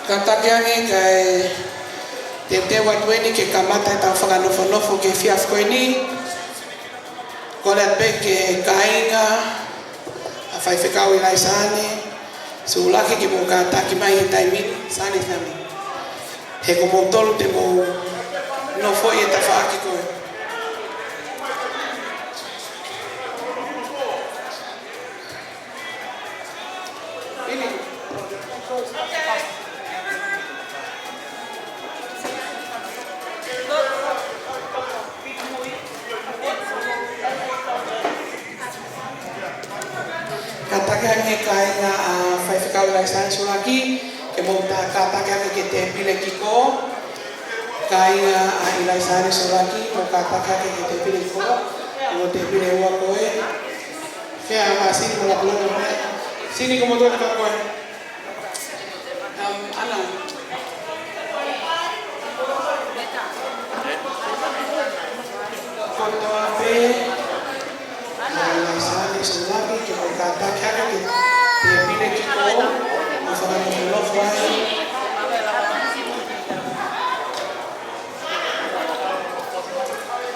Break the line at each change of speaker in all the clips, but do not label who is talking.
Katakiangi kay te watueni ke kamata ta whakanofo ke fiafkoini kole pe ke kainga a Fifita Ilaisaane Sulaki ke mo kataki mai taimi sani sami he ko mo tolu te mo no foi e ta whaaki koe Katakiangi kainga a Fifita Ilaisaane Sulaki ke mo ta katakiangi ke te pile kiko kainga a Ilaisaane Sulaki mo katakiangi ke te pile kiko mo te pile ua koe fea masini mo la kulono sini como tuan ka koe ana foto ape Ilaisaane Sulaki ke mo katakiangi ke te pile kiko mo whakanofo ai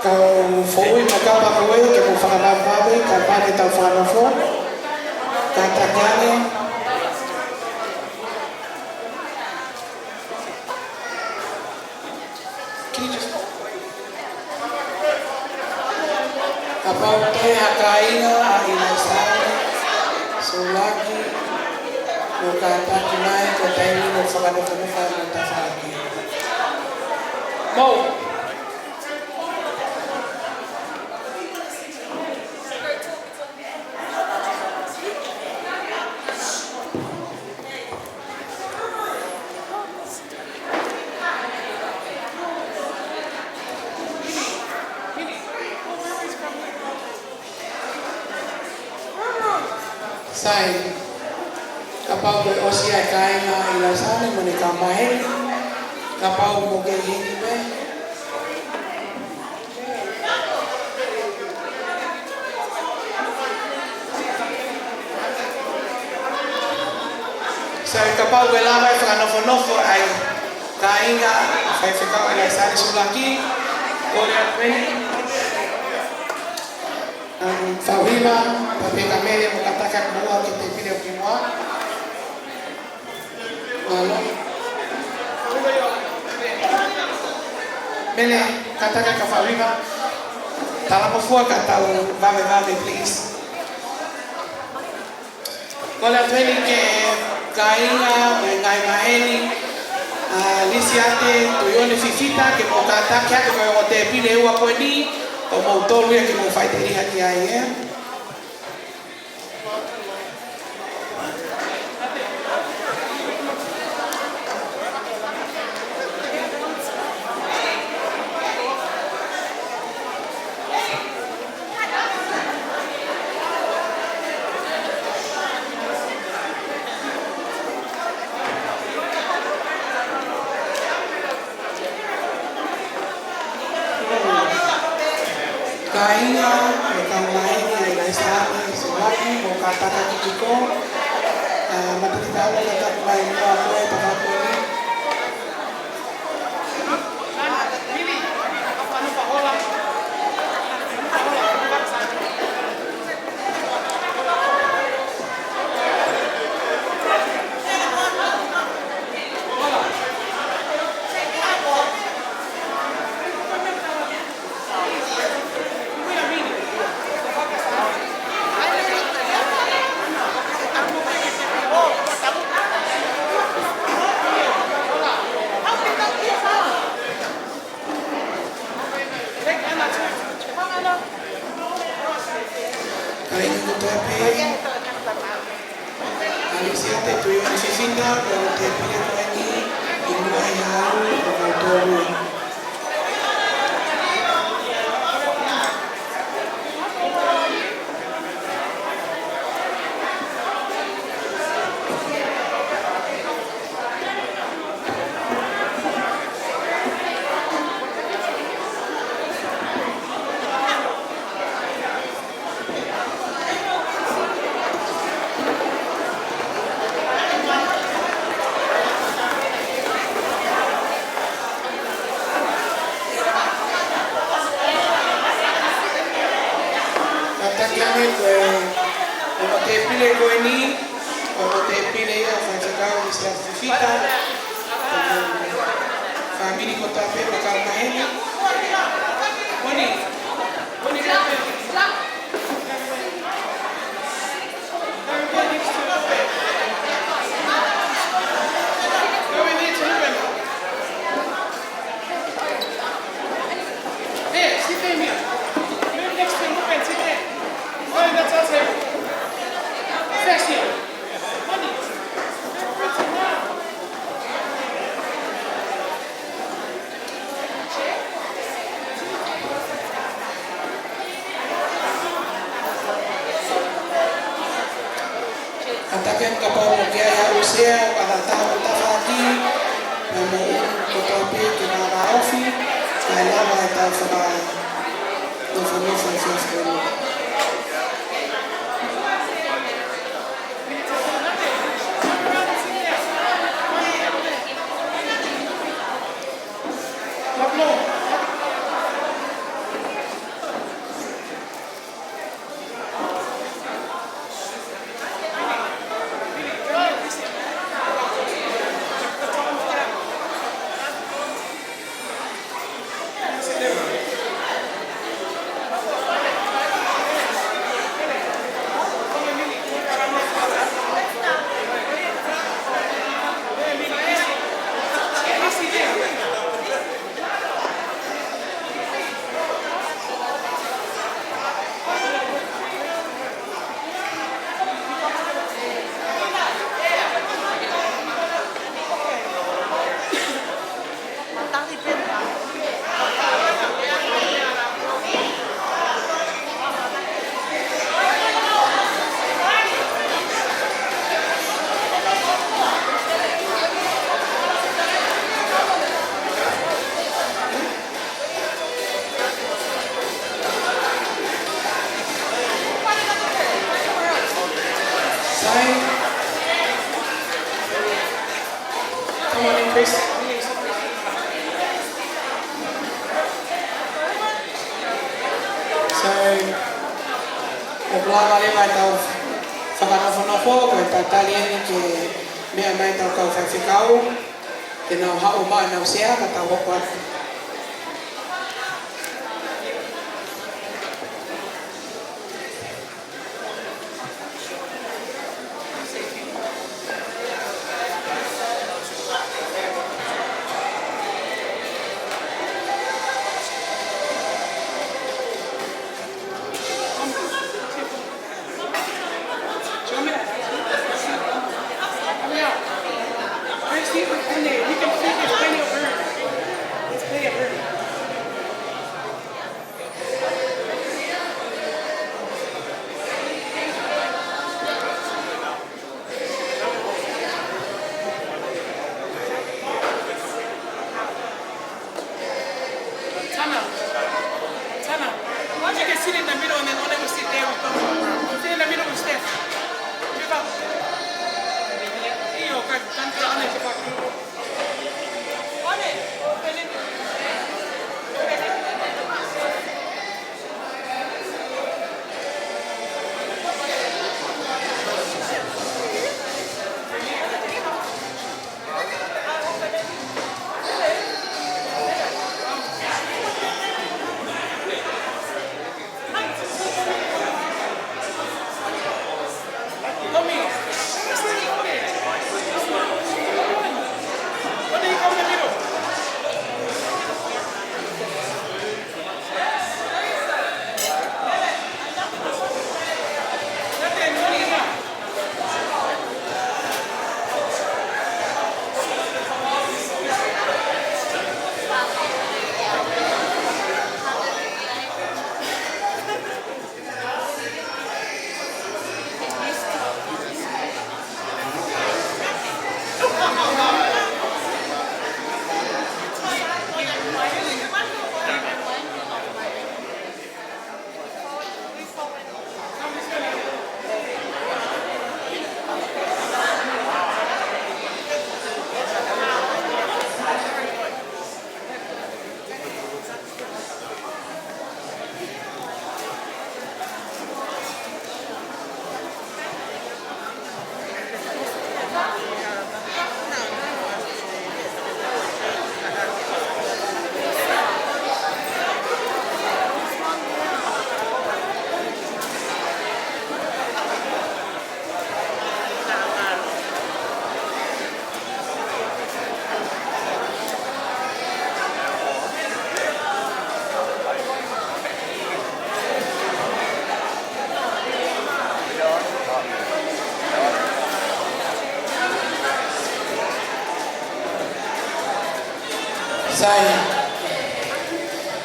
kau foi makapa koe ke mo whakanawhawe ka pake tau whanofo katakiangi kapau te hakainga a Ilaisaane Sulaki mo kataki mai ko taimi mo whakanofo mo whanaki Mau sai kapau ko osia kainga Ilaisaane mo ni kamaheni kapau mo ke hini me sai kapau ko lava e whakanofo ai kainga Fifita Ilaisaane Sulaki ko le apeni Fawima, tapi kami yang mengatakan bahwa kita pilih semua. Lalu, bene katakan ke Fawima, dalam mafua kata vame please. Kalau tadi ke kainga mengai maheni, lisiate tuyone Fifita ke mau katakan ke mau te pilih uang kau ni. O mau tolu ya que mau fai teri hati ai kainga kamai Ilaisaane Sulaki mo kataki kiko matitao kata mai mo ako e tapako ni Alisiate tuyone Fifita ko te pile ko ni ingo ai haru ko tolu mai lava e tau whaka nofo nofo i whiawhikoini. Come on in, Chris. So, o planga le mai tau whakanofo koe tatali eni ke mea mai tau kau whaiwhikau te nau hao mai nau sea ka tau hoko atu.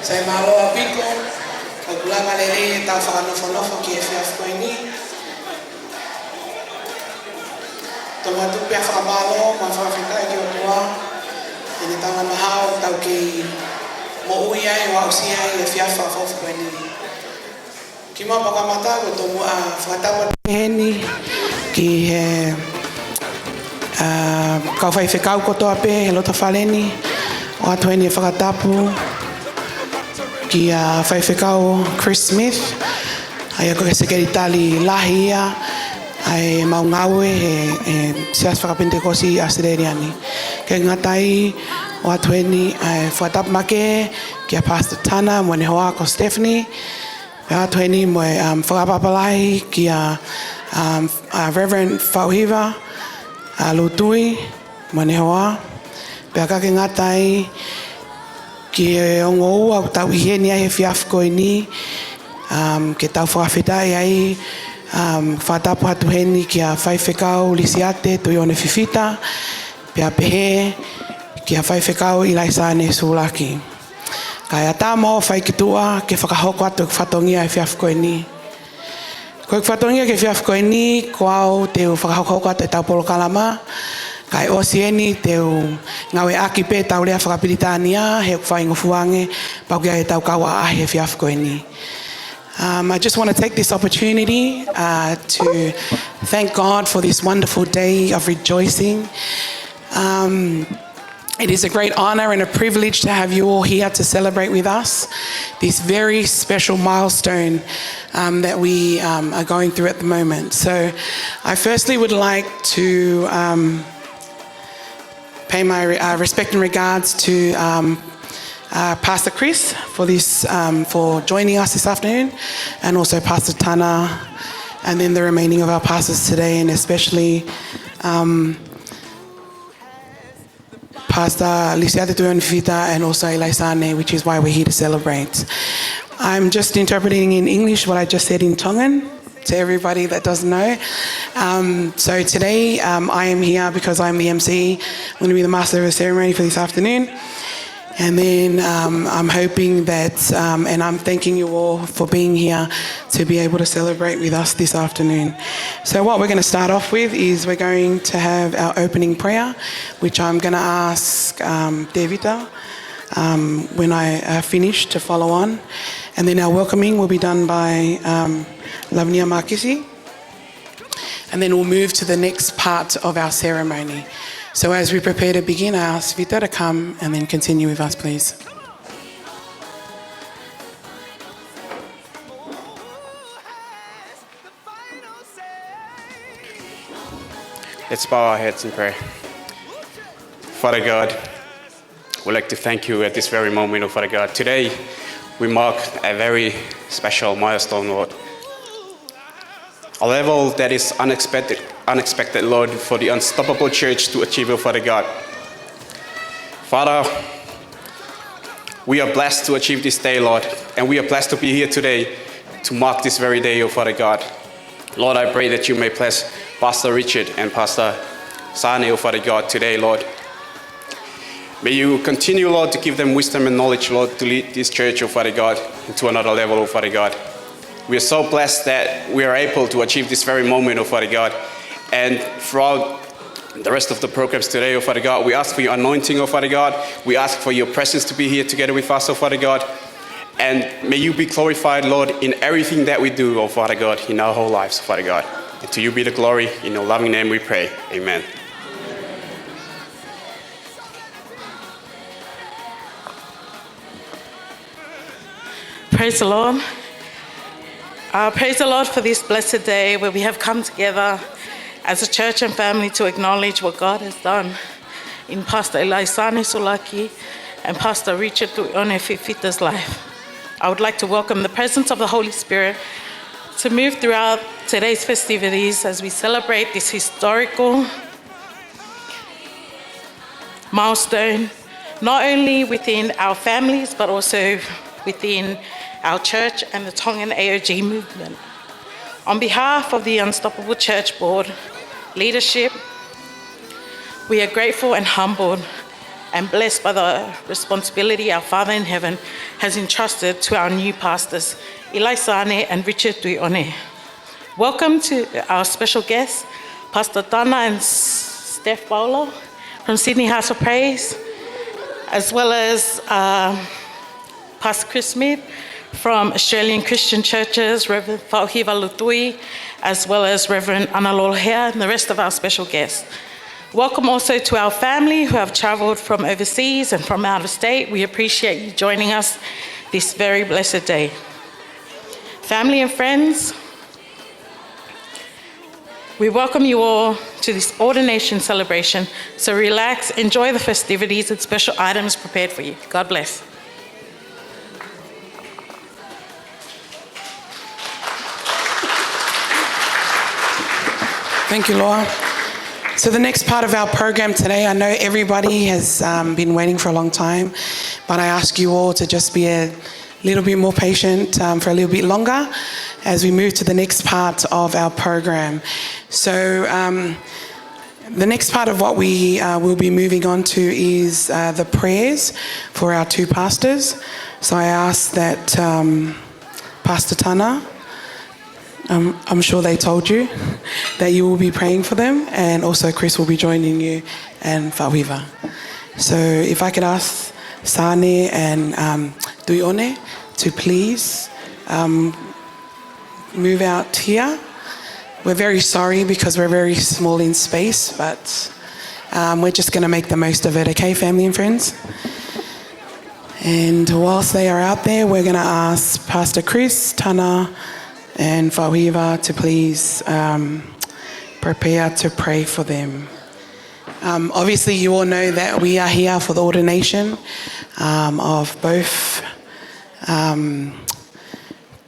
Sai malo apiko o kulanga lele tau whakanofo ki e whiawhikoini. Tō matu pia whakamalo ma whawhikai ki o tua. E ne tanga mahao tau ki mo uia e wa usia e fiafa fofu koe ni. Ki mo pakamata ko tomu a whakatapa heni ki he kau whai whekau kotoa pe he lota whaleni o atu heni e whakatapu ki whai whekau Chris Smith ai ako ke sekeri tali lahi ia ai maungaue he sias whakapentekosi Australiani ke ngatai o atu heni ai whakatapu make ki a Pastor Tana mo ne hoa ko Stephanie Pea tueni mo whakapapalahi ki a Reverend Fauhiva a Lutui mo ne hoa. Pea kake ngatai ki e ongo ua tau iheni ai he fiaf koe ni ke tau whakawhitai ai whatapu hatu heni ki a whaiwhekau lisiate tui one Fifita. Pea pehe ki a whaiwhekau Ilaisaane Sulaki. Kai ata mo whai ki tua ke whakahoko atu ke whatongia e whiaf koe ni. Koe ke whatongia ke whiaf koe ni, koau te whakahoko atu e tau polo kalama. Kai osi eni te ngawe aki pe tau lea whakapiritania he whaingofuange pau kia e tau kawa ahi e whiaf koe ni. I just want to take this opportunity to thank God for this wonderful day of rejoicing. It is a great honor and a privilege to have you all here to celebrate with us this very special milestone that we are going through at the moment. So I firstly would like to pay my respect and regards to Pastor Chris for this, for joining us this afternoon, and also Pastor Tana, and then the remaining of our pastors today, and especially Pastor Lisiate Fifita and also Ilaisaane, which is why we're here to celebrate. I'm just interpreting in English what I just said in Tongan to everybody that doesn't know. So today I am here because I'm the MC. I'm going to be the master of the ceremony for this afternoon. And then I'm hoping that, and I'm thanking you all for being here to be able to celebrate with us this afternoon. So what we're going to start off with is we're going to have our opening prayer, which I'm going to ask Fifita when I finish to follow on. And then our welcoming will be done by Lavnia Markisi. And then we'll move to the next part of our ceremony. So as we prepare to begin, I ask Fifita to come and then continue with us, please.
Let's bow our heads in prayer. Father God, we'd like to thank you at this very moment, oh Father God. Today, we mark a very special milestone, Lord. A level that is unexpected, Lord, for the unstoppable church to achieve, oh Father God. Father, we are blessed to achieve this day, Lord, and we are blessed to be here today to mark this very day, oh Father God. Lord, I pray that you may bless Pastor Richard and Pastor Sane, oh Father God, today, Lord. May you continue, Lord, to give them wisdom and knowledge, Lord, to lead this church, oh Father God, into another level, oh Father God. We are so blessed that we are able to achieve this very moment, oh Father God. And throughout the rest of the programs today, oh Father God, we ask for your anointing, oh Father God. We ask for your presence to be here together with us, oh Father God. And may you be glorified, Lord, in everything that we do, oh Father God, in our whole lives, oh Father God. And to you be the glory. In your loving name we pray. Amen.
Praise the Lord. Praise the Lord for this blessed day where we have come together as a church and family to acknowledge what God has done in Pastor Ilaisaane Sulaki and Pastor Richard Fifita's life. I would like to welcome the presence of the Holy Spirit to move throughout today's festivities as we celebrate this historical milestone, not only within our families, but also within our church and the Tongan AOG movement. On behalf of the Unstoppable Church Board leadership, we are grateful and humbled and blessed by the responsibility our Father in Heaven has entrusted to our new pastors, Ilaisaane and Richard Tuione. Welcome to our special guests, Pastor Tana and Steph Paolo from Sydney House of Praise, as well as Pastor Chris Smith from Australian Christian Churches, Reverend Fauhiva Lutui, as well as Reverend Analolhea and the rest of our special guests. Welcome also to our family who have travelled from overseas and from out of state. We appreciate you joining us this very blessed day. Family and friends, we welcome you all to this ordination celebration. So relax, enjoy the festivities and special items prepared for you. God bless.
Thank you, Laura. So the next part of our program today, I know everybody has been waiting for a long time, but I ask you all to just be a little bit more patient for a little bit longer as we move to the next part of our program. So the next part of what we will be moving on to is the prayers for our two pastors. So I ask that Pastor Tana, I'm sure they told you that you will be praying for them, and also Chris will be joining you and Fauhiva. So if I could ask Sane and Tuione to please move out here. We're very sorry because we're very small in space, but we're just going to make the most of it, okay, family and friends? And whilst they are out there, we're going to ask Pastor Chris, Tana, and Fauhiva to please prepare to pray for them. Obviously, you all know that we are here for the ordination of both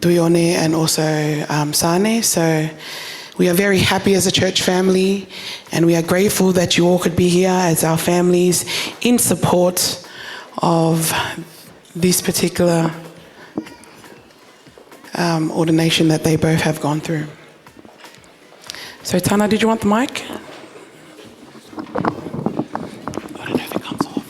Tuione and also Sane. So we are very happy as a church family, and we are grateful that you all could be here as our families in support of this particular ordination that they both have gone through. So Tana, did you want the mic? I don't know if it comes off.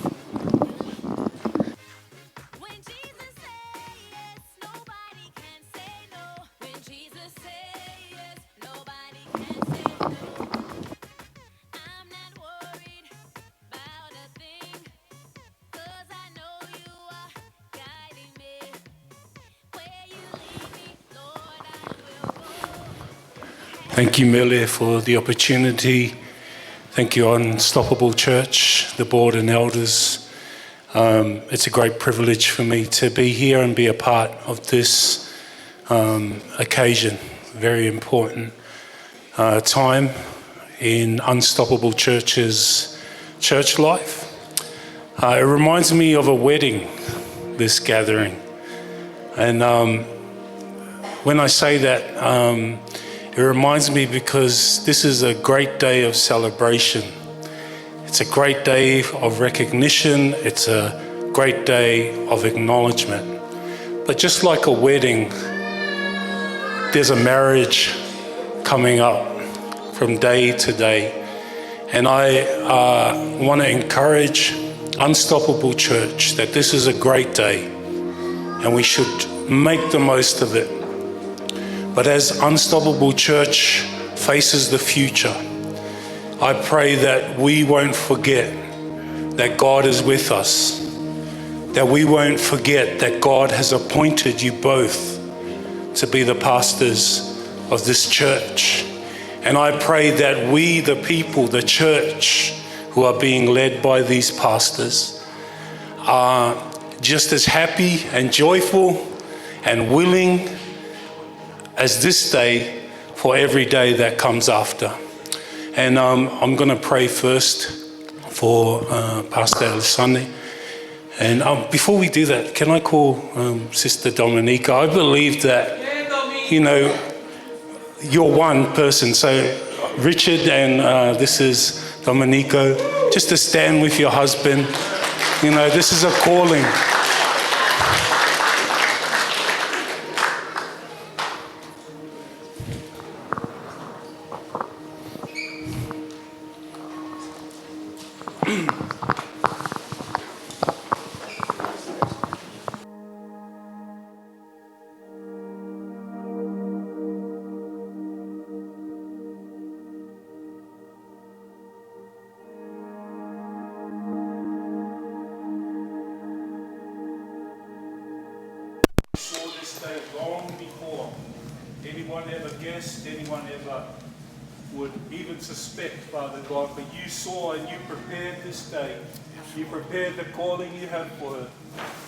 When Jesus says yes, nobody can say no. When Jesus says yes, nobody can say no. I'm not worried about a thing, 'cause I know you are guiding me. Where you lead me, Lord, I will go.
Thank you, Mele, for the opportunity. Thank you, Unstoppable Church, the board and elders. It's a great privilege for me to be here and be a part of this occasion. Very important time in Unstoppable Church's church life. It reminds me of a wedding, this gathering. And when I say that, it reminds me because this is a great day of celebration. It's a great day of recognition. It's a great day of acknowledgement. But just like a wedding, there's a marriage coming up from day to day. And I want to encourage Unstoppable Church that this is a great day and we should make the most of it. But as Unstoppable Church faces the future, I pray that we won't forget that God is with us, that we won't forget that God has appointed you both to be the pastors of this church. And I pray that we, the people, the church, who are being led by these pastors, are just as happy and joyful and willing as this day for every day that comes after. And I'm going to pray first for Pastor Ilaisaane. And before we do that, can I call Sister Dominica? I believe that, you know, you're one person. So Richard and this is Dominico, just to stand with your husband. You know, this is a calling. anyone ever guessed, anyone ever would even suspect, Father God, but you saw and you prepared this day. You prepared the calling you have for her.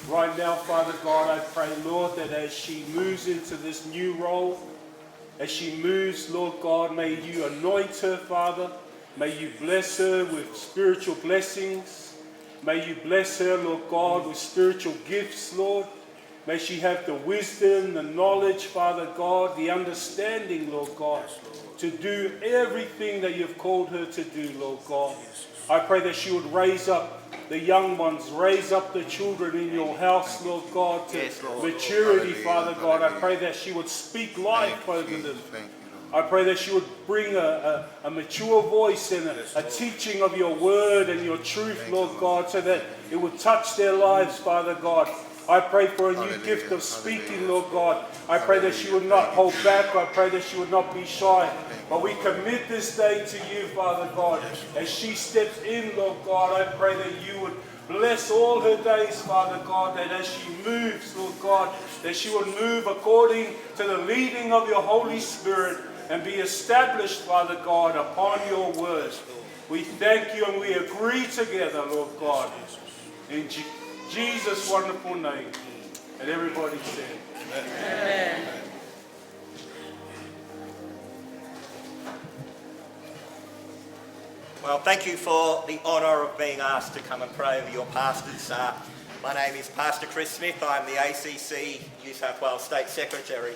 Right now, Father God, I pray, Lord, that as she moves into this new role, as she moves, Lord God, may you anoint her, Father. May you bless her with spiritual blessings. May you bless her, Lord God, with spiritual gifts, Lord. May she have the wisdom, the knowledge, Father God, the understanding, Lord God, to do everything that you've called her to do, Lord God. I pray that she would raise up the young ones, raise up the children in your house, Lord God, to maturity, Father God. I pray that she would speak life over them. I pray that she would bring a mature voice and a teaching of your word and your truth, Lord God, so that it would touch their lives, Father God. I pray for a new gift of speaking, Lord God. I pray that she would not hold back. I pray that she would not be shy. But we commit this day to you, Father God. As she steps in, Lord God, I pray that you would bless all her days, Father God, that as she moves, Lord God, that she would move according to the leading of your Holy Spirit and be established, Father God, upon your word. We thank you and we agree together, Lord God, in Jesus' wonderful name. And everybody said, Amen.
Well, thank you for the honour of being asked to come and pray over your pastors. My name is Pastor Chris Smith. I'm the ACC New South Wales State Secretary.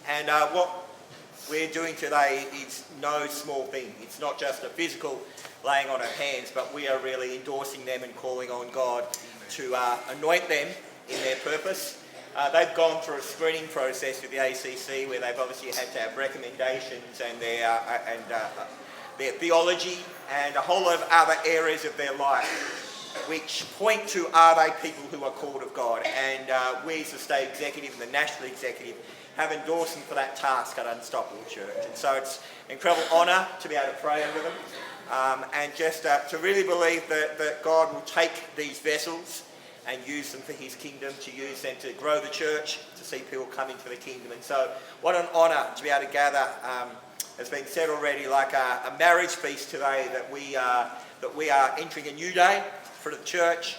And what we're doing today is no small thing. It's not just a physical laying on of hands, but we are really endorsing them and calling on God to anoint them in their purpose. They've gone through a screening process with the ACC where they've obviously had to have recommendations and their theology and a whole lot of other areas of their life which point to, are they people who are called of God? And we as the state executive and the national executive have endorsed them for that task at Unstoppable Church. And so it's an incredible honour to be able to pray over them and just to really believe that God will take these vessels and use them for his kingdom, to use them to grow the church, to see people come into the kingdom. And so what an honour to be able to gather, has been said already, like a marriage feast today, that we are entering a new day for the church,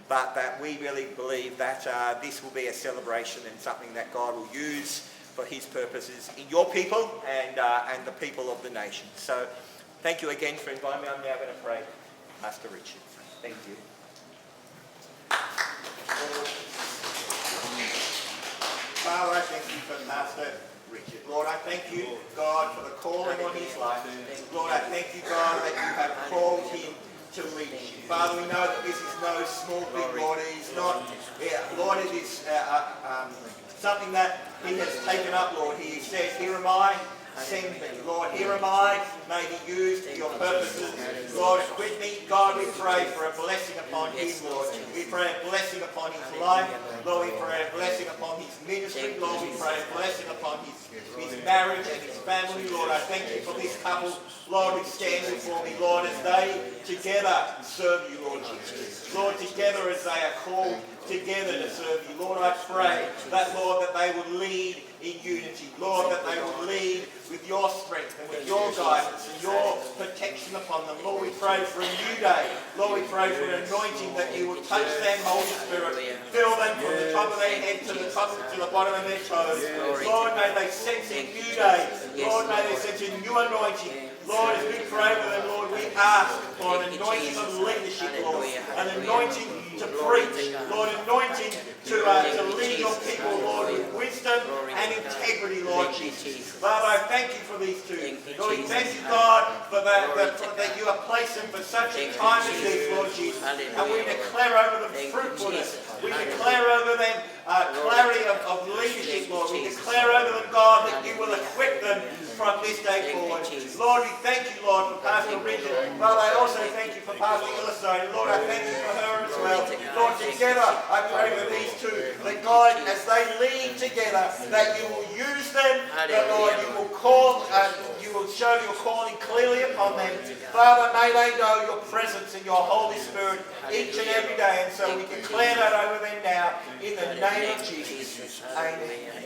but that we really believe that this will be a celebration and something that God will use for his purposes in your people and the people of the nation. So thank you again for inviting me. I'm now going to pray. Pastor Richard. Thank you. Father, I thank you for Pastor Richard. Lord, I thank you, God, for the calling on his life. Lord, I thank you, God, that you have called him to leadership. Father, we know that this is no small thing, Lord. It is not, Lord, it is something that he has taken up, Lord. He says, here am I, send me. Lord, here am I, may be used for your purposes. Lord, equip me. God, we pray for a blessing upon him, Lord. We pray a blessing upon his life. Lord, we pray a blessing upon his ministry. Lord, we pray a blessing upon his marriage and his family. Lord, I thank you for this couple, Lord, who stand before me, Lord, as they together serve you, Lord Jesus. Lord, together as they are called together to serve you. Lord, I pray that, Lord, that they would lead in unity. Lord, that they would lead with your strength and with your guidance and your protection upon them. Lord, we pray for a new day. Lord, we pray for an anointing that you will touch them, Holy Spirit. Fill them from the top of their head to the bottom of their toes. Lord, may they sense a new day. Lord, may they sense a new anointing. Lord, as we pray for them, Lord, we ask for an anointing of leadership, Lord. An anointing to preach, Lord, anointing to lead your people, Lord, with wisdom and integrity, Lord Jesus. Father, I thank you for these two. Lord, we thank you, God, for that you have placed them for such a time as this, Lord Jesus. And we declare over them fruitfulness. We declare over them clarity of leadership, Lord. We declare over them, God, that you will equip them from this day forward. Lord, we thank you, Lord, for Pastor Richard. Father, I also thank you for Pastor Ilaisaane. Lord, I thank you for her as well. Lord, together, I pray for these two, that God, as they lead together, that you will use them, that, Lord, you will call, you will show your calling clearly upon them. Father, may they know your presence and your Holy Spirit each and every day, and so we declare that over them now, in the name of Jesus. Amen.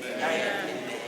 Amen.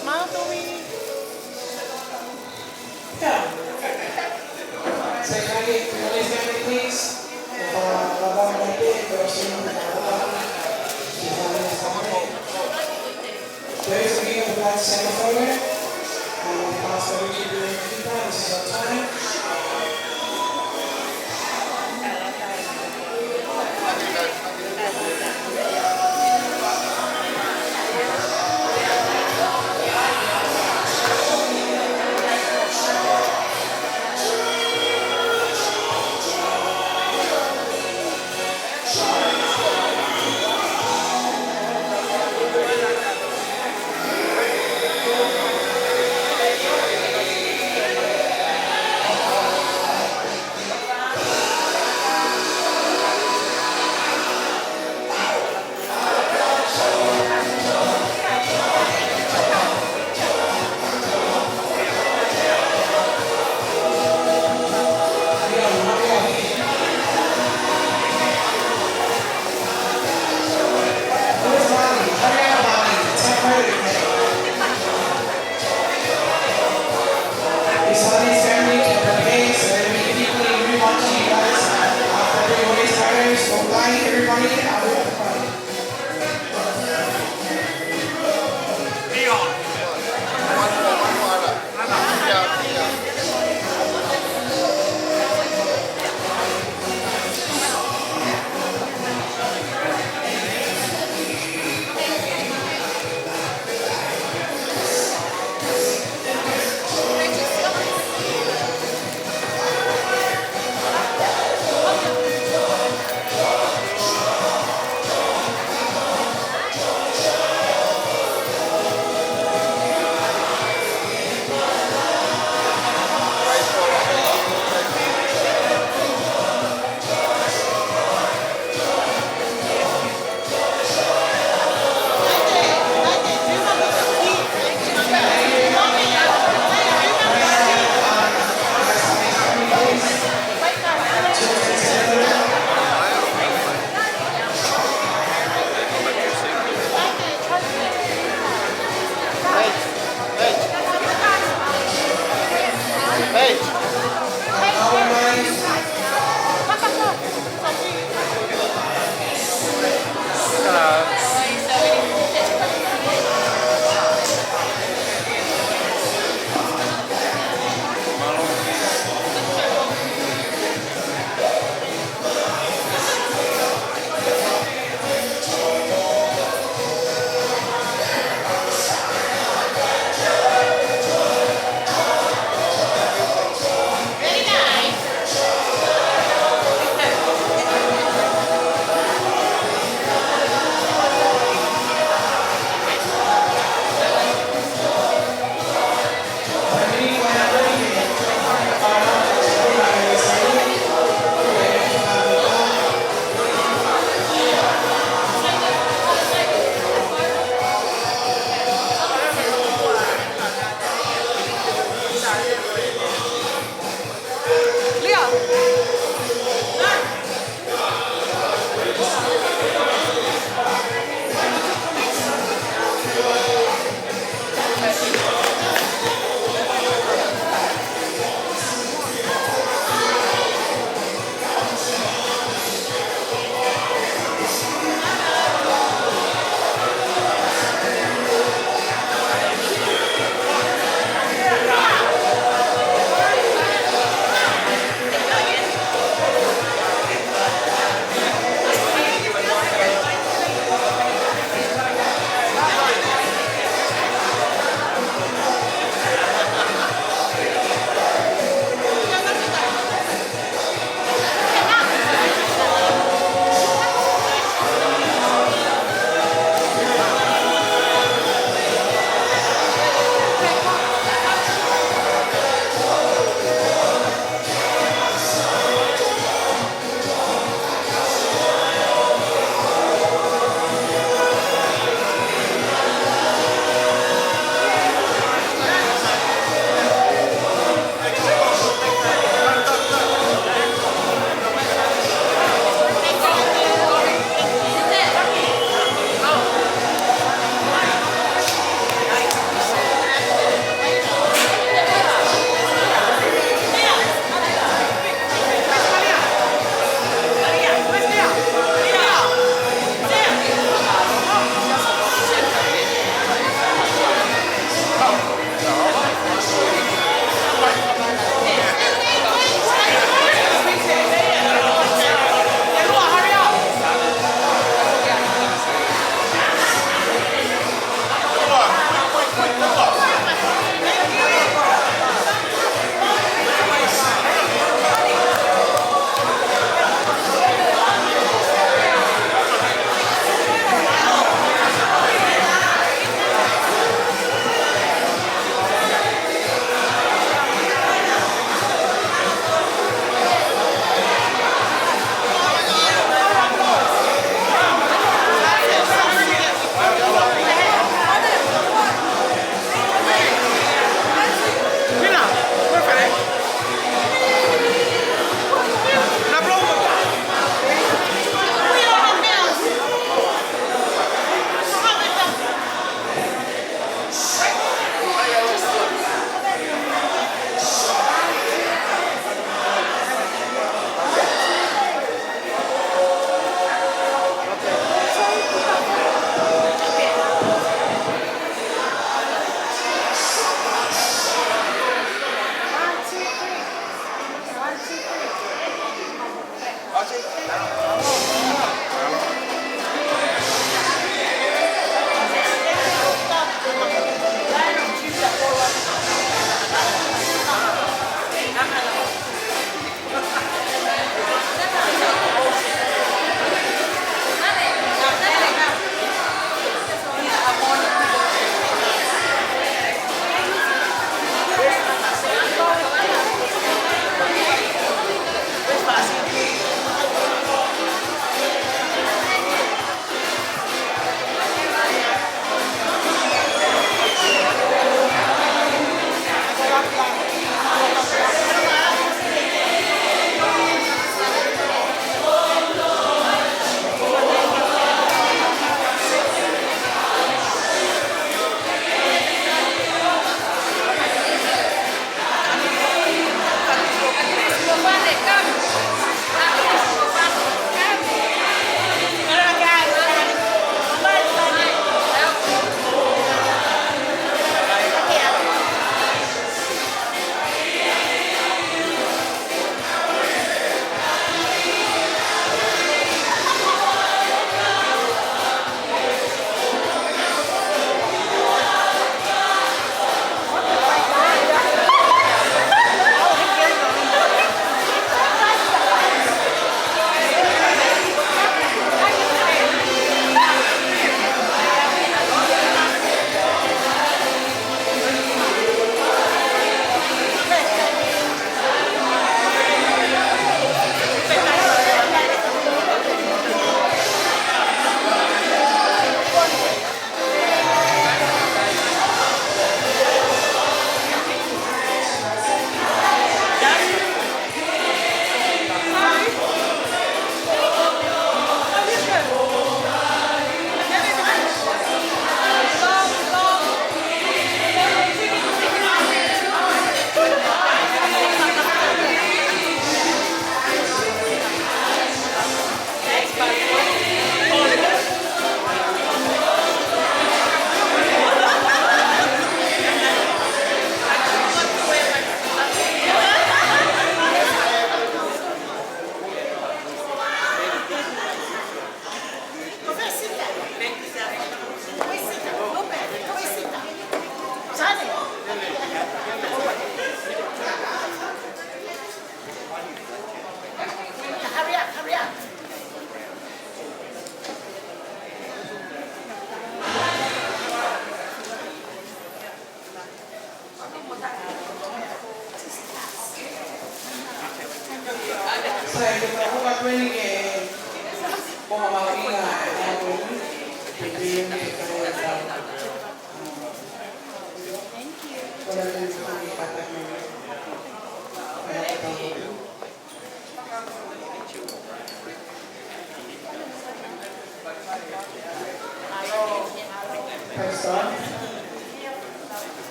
Smile for me.
Yeah. Say hi, Ilaisaane, please. Those of you who would like to send a photo, Pastor Richard doing Fifita, this is your time.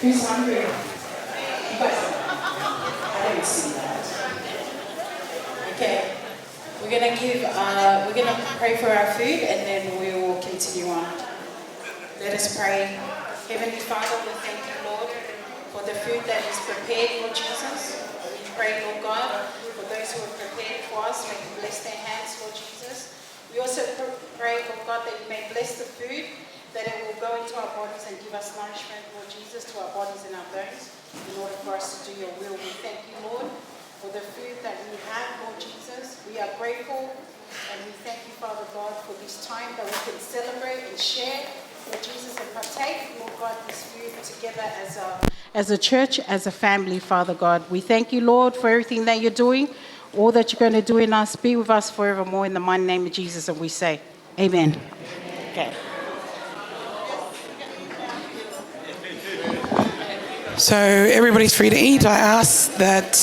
Who's hungry? You guys, I didn't see that.
Okay, we're gonna pray for our food and then we will continue on. Let us pray. Heavenly Father, we thank you, Lord, for the food that is prepared, Lord Jesus. We pray, Lord God, for those who have prepared for us, may you bless their hands, Lord Jesus. We also pray, Lord God, that you may bless the food, that it will go into our bodies and give us nourishment, Lord Jesus, to our bodies and our bones, in order for us to do your will. We thank you, Lord, for the food that we have, Lord Jesus. We are grateful, and we thank you, Father God, for this time that we can celebrate and share, Lord Jesus, and partake, Lord God, this food together as a church, as a family, Father God. We thank you, Lord, for everything that you're doing, all that you're going to do in us. Be with us forevermore in the mighty name of Jesus, and we say, amen. Okay.
So everybody's free to eat. I ask that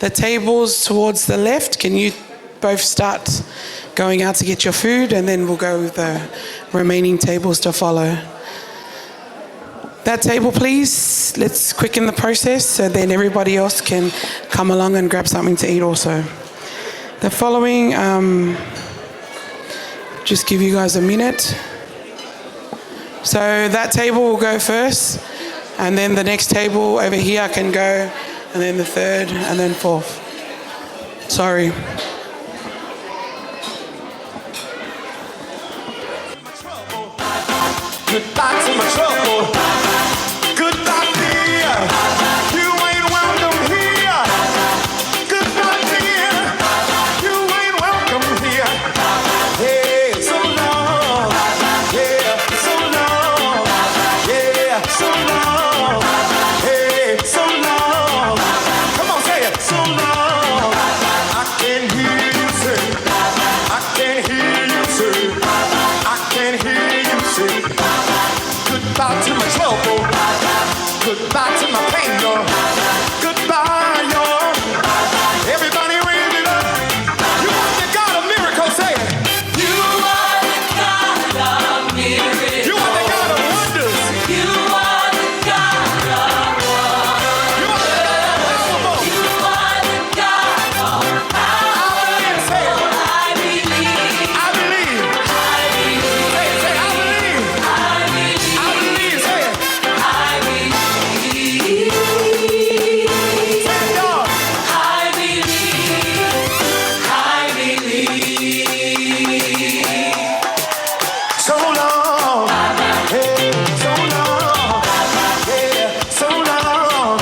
the tables towards the left, can you both start going out to get your food, and then we'll go with the remaining tables to follow. That table, please. Let's quicken the process so then everybody else can come along and grab something to eat also. The following, just give you guys a minute. So that table will go first, and then the next table over here can go, and then the third, and then fourth. Sorry.
Goodbye to my trouble. Goodbye, dear. You ain't welcome here. Goodbye, dear. You ain't welcome here. Hey, so long. Yeah, so long. Yeah, so long. Hey, so long. Come on, say it. So long. I can hear you say. I can hear you say. I can hear you say. Goodbye to my trouble. Goodbye to my pain, y'all. Goodbye, y'all. Everybody raise it up. You want the God of miracles, say it. You are the God of miracles. You are the God of wonders. You are the God of wonders. You are the God of wonders. You are the God of power. I believe, say it. I believe. I believe. I believe. Say it, say it. I believe. I believe. I believe, say it. I believe. Say it, y'all. I believe. I believe. So long. Hey, so long. Yeah, so long.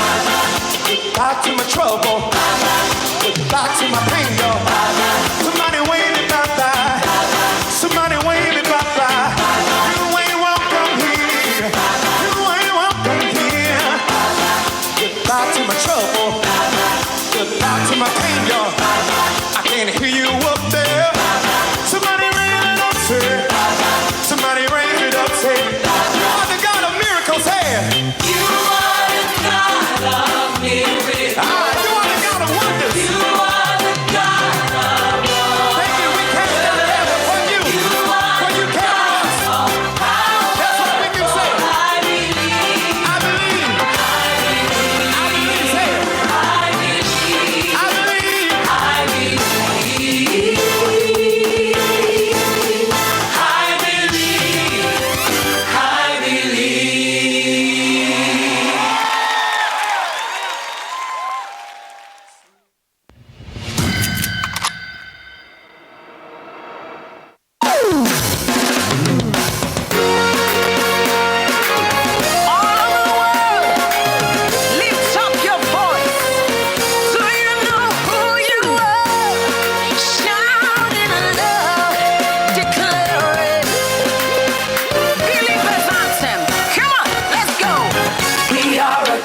Goodbye to my trouble. Goodbye to my pain, y'all. Somebody wave me bye-bye. Somebody wave me bye-bye. You ain't welcome here. You ain't welcome here. Goodbye to my trouble. Goodbye to my pain, y'all. I can't hear you up there. Somebody raise it up, say. Somebody raise it up, say. You are the God of miracles, say. You are the God of miracles. You are the God of wonders. You are the God of wonders. Thank you. We can't stand there before you. For you carry us. That's what we can say. I believe. I believe. I believe. Say it. I believe. I believe. I believe.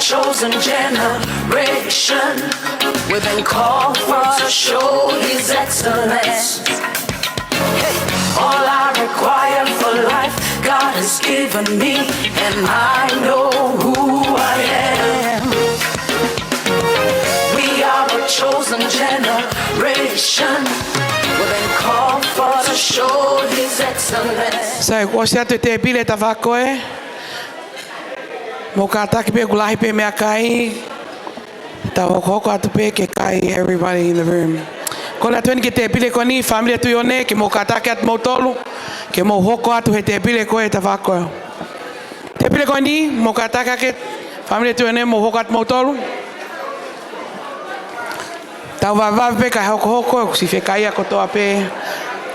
chosen generation. We've been called for to show His excellence. Hey, all I require for life, God has given me, and I know who I am. We are a chosen generation. We've been called for to show His excellence.
Sai ko sia te pile ta vakoe. Mo ka taki pe kulahi pe mea kai. Ta hoko atu pe ke kai everybody in the room. Ko la tuen ke te pile ko ni familia tu yone ke mo ka taki at mo tolu. Ke mo hoko atu he te pile ko e ta vakoe. Te pile ko ni mo ka taki ke familia tu yone mo hoko at mo tolu. Tau va pe ka hoko si fe kai ko to pe.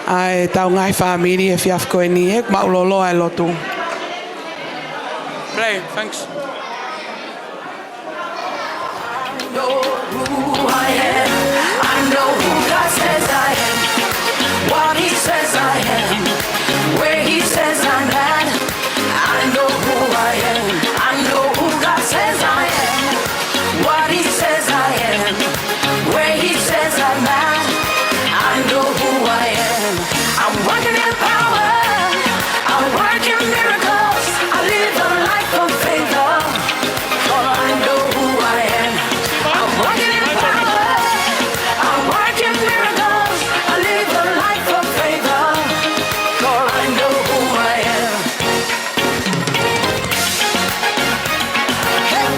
Ai tau ngai familia e fiaf ko ni e ma ulolo ai lotu. Play, thanks.
I know who I am. I know who God says I am. What He says I am. Where He says I'm at. I know who I am. I know who God says I am. What He says I am. Where He says I'm at. I know who I am. I'm working in power. I'm working miracles. I live a life of favor. For I know who I am. I'm working in power. I'm working miracles. I live a life of favor. For I know who I am. Hey.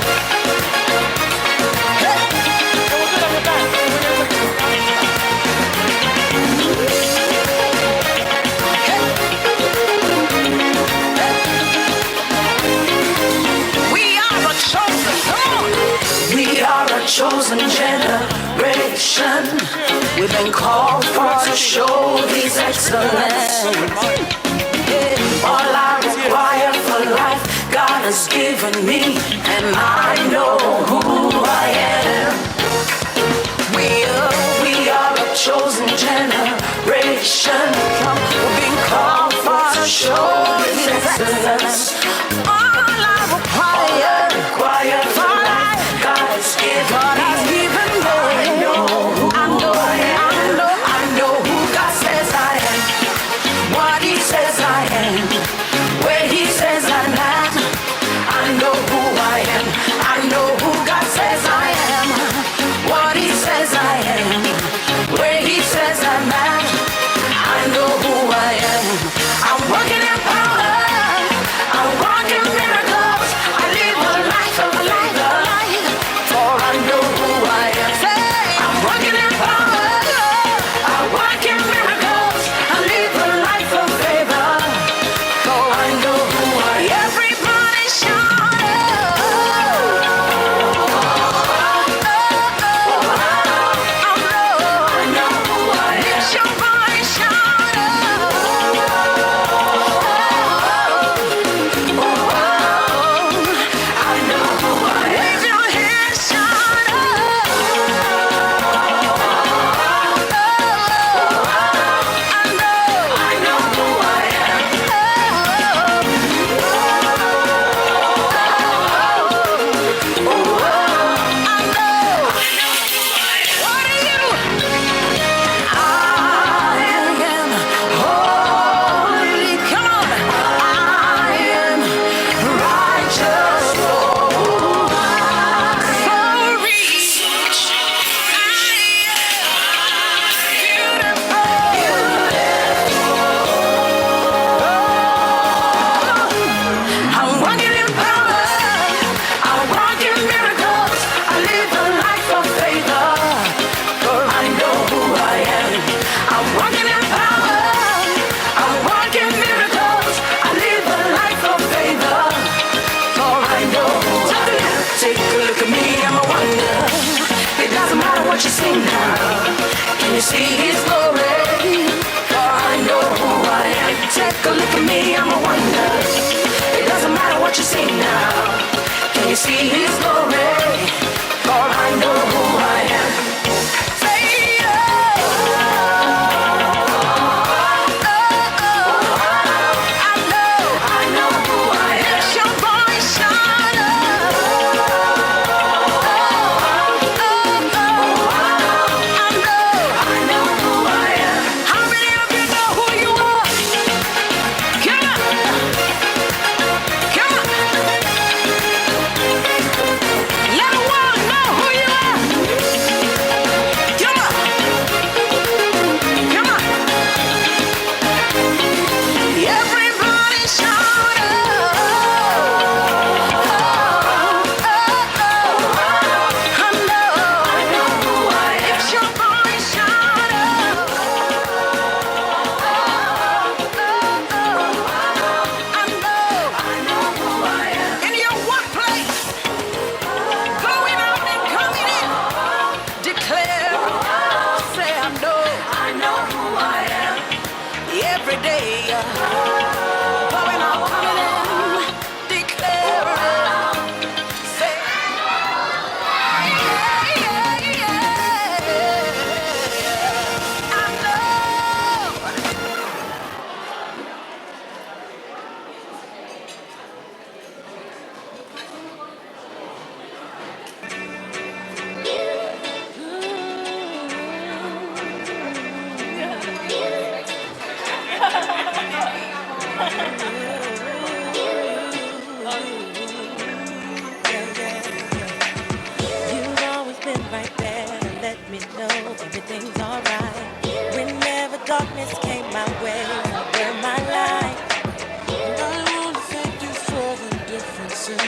We are a chosen, come on. We are a chosen generation. We've been called for to show His excellence. Yeah. All I require for life, God has given me, and I know who I am. We are a chosen generation. We've been called for to show His excellence. All I require for life, God has given me. I know who I am. I know who God says I am. What He says I am. Where He says I'm at. I know who I am. I know who God says I am. What He says I am. Where He says I'm at. I know who I am. I'm working in power. I'm working miracles. I live a life of labor. For I know who I am. I'm working in power. I'm working miracles. I live a life of favor. For I know who I am. Everybody shout I know who I am. Lift your voice, shout I know who I am. Wave your hands, shout I know who I am. What are you? I am holy. Come on. I am righteous. So rich. I'm walking in power. I'm walking miracles. I live a life of favor. For I know who I am. I'm walking in power. I'm walking miracles. I live a life of favor. For I know who I am. Take a look at me, I'm a wonder. It doesn't matter what you see now. Can you see His glory? For I know who I am. Take a look at me, I'm a wonder. It doesn't matter what you see now. Can you see His glory? For I know who I am. Say I know who I am. Lift your voice, shout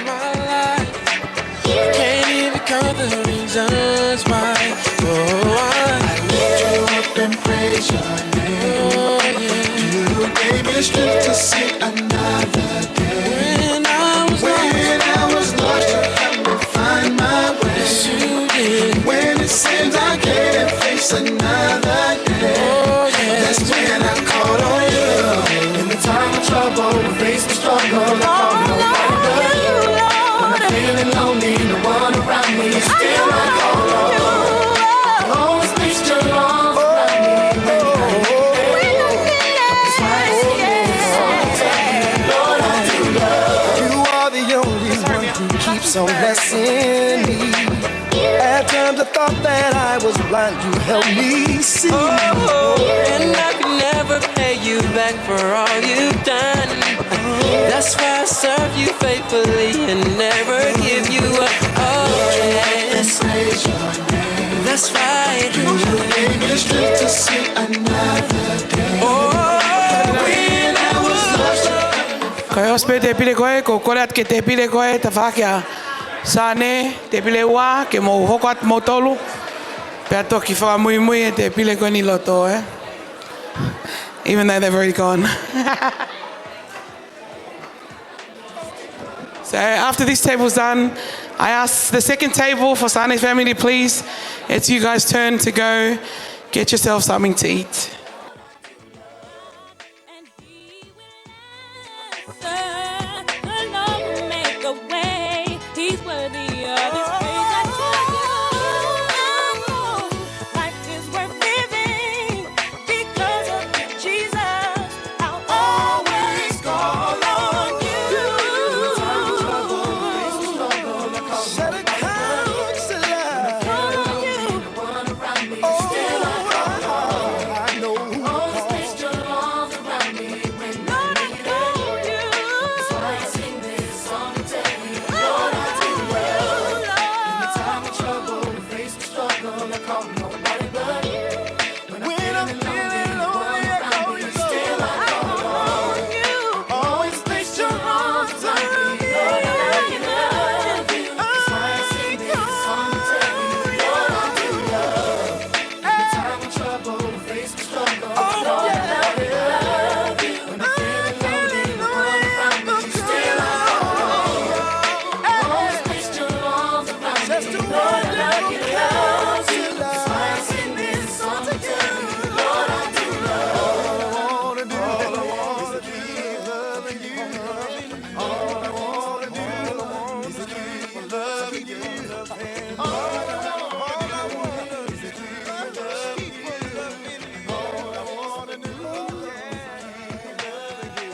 my life. Can't even count the reasons why. Oh, I lift you up and praise your name. Oh, yeah. You gave me strength to see another day. When I was lost, you helped me find my way. Yes, you did. When it seems I can't face another day. Oh, yeah. That's when I called on you. In the time of trouble, face the struggle, I call nobody but you. When I'm feeling lonely, no one around me, still I call on you. Always placed your arms around me when I need it. That's why I sing this song to tell you, Lord, I do love you. You are the only one who keeps on blessing me. At times I thought that I was blind, you helped me see. And I could never pay you back for all you've done. That's why I serve you faithfully and never give you up. Oh, yes. That's right. You gave me strength to see another day. Oh, when I was lost.
Kai ospe te pile koe, ko koreat ke te pile koe, ta whakia sane, te pile ua, ke mo hokat mo tolu. Pea toki whakamui mui e te pile koe ni loto, eh? Even though they've already gone. So after this table's done, I ask the second table for Sane's family, please. It's you guys' turn to go get yourself something to eat.
And he will answer. The Lord will make a way. He's worthy of his praise. I tell you, life is worth living because of Jesus. I'll always call on you.
Said it counts to love.
Call on you.
I know.
Always place your arms around me when Lord, I know you. That's why I sing this song to tell you, Lord, I do love you.
In the time of trouble, face the struggle, I call nobody but you. When I'm feeling lonely, I call you, still I call on you. Always place your arms around me.
Lord, I love you.
That's why I sing this song to tell you, Lord, I do love. In the time of trouble, face the struggle, Lord, I love you. When I'm feeling lonely, no one around me, still I call on you.
Always place your arms around me. Lord, I love you.
That's why I sing this song to tell you, Lord, I do love. All I wanna do is loving you. All I wanna do is keep loving you. All I wanna is to keep loving you. All I wanna do is keep loving you.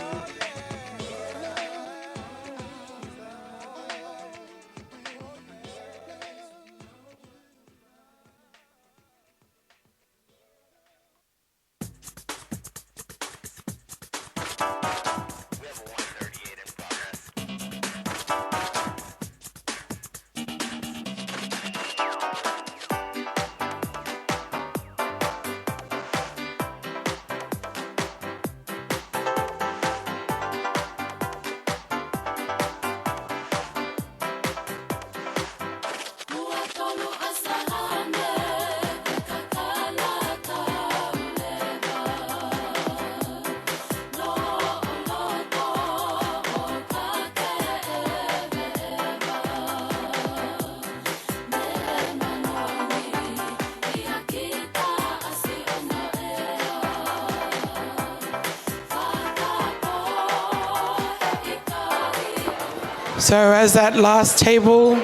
So as that last table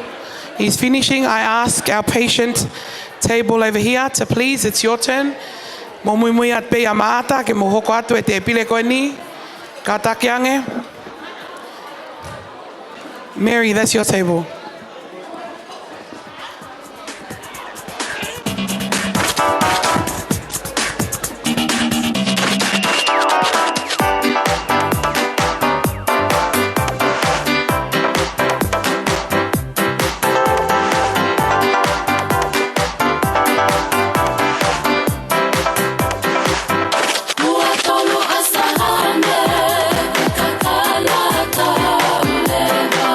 is finishing, I ask our patient table over here to please, it's your turn. Mo mui mui at pe a maata ke mo hoko atu e te pile koe ni. Ka take ange. Mary, that's your table.
Asahane, kakalata uleva.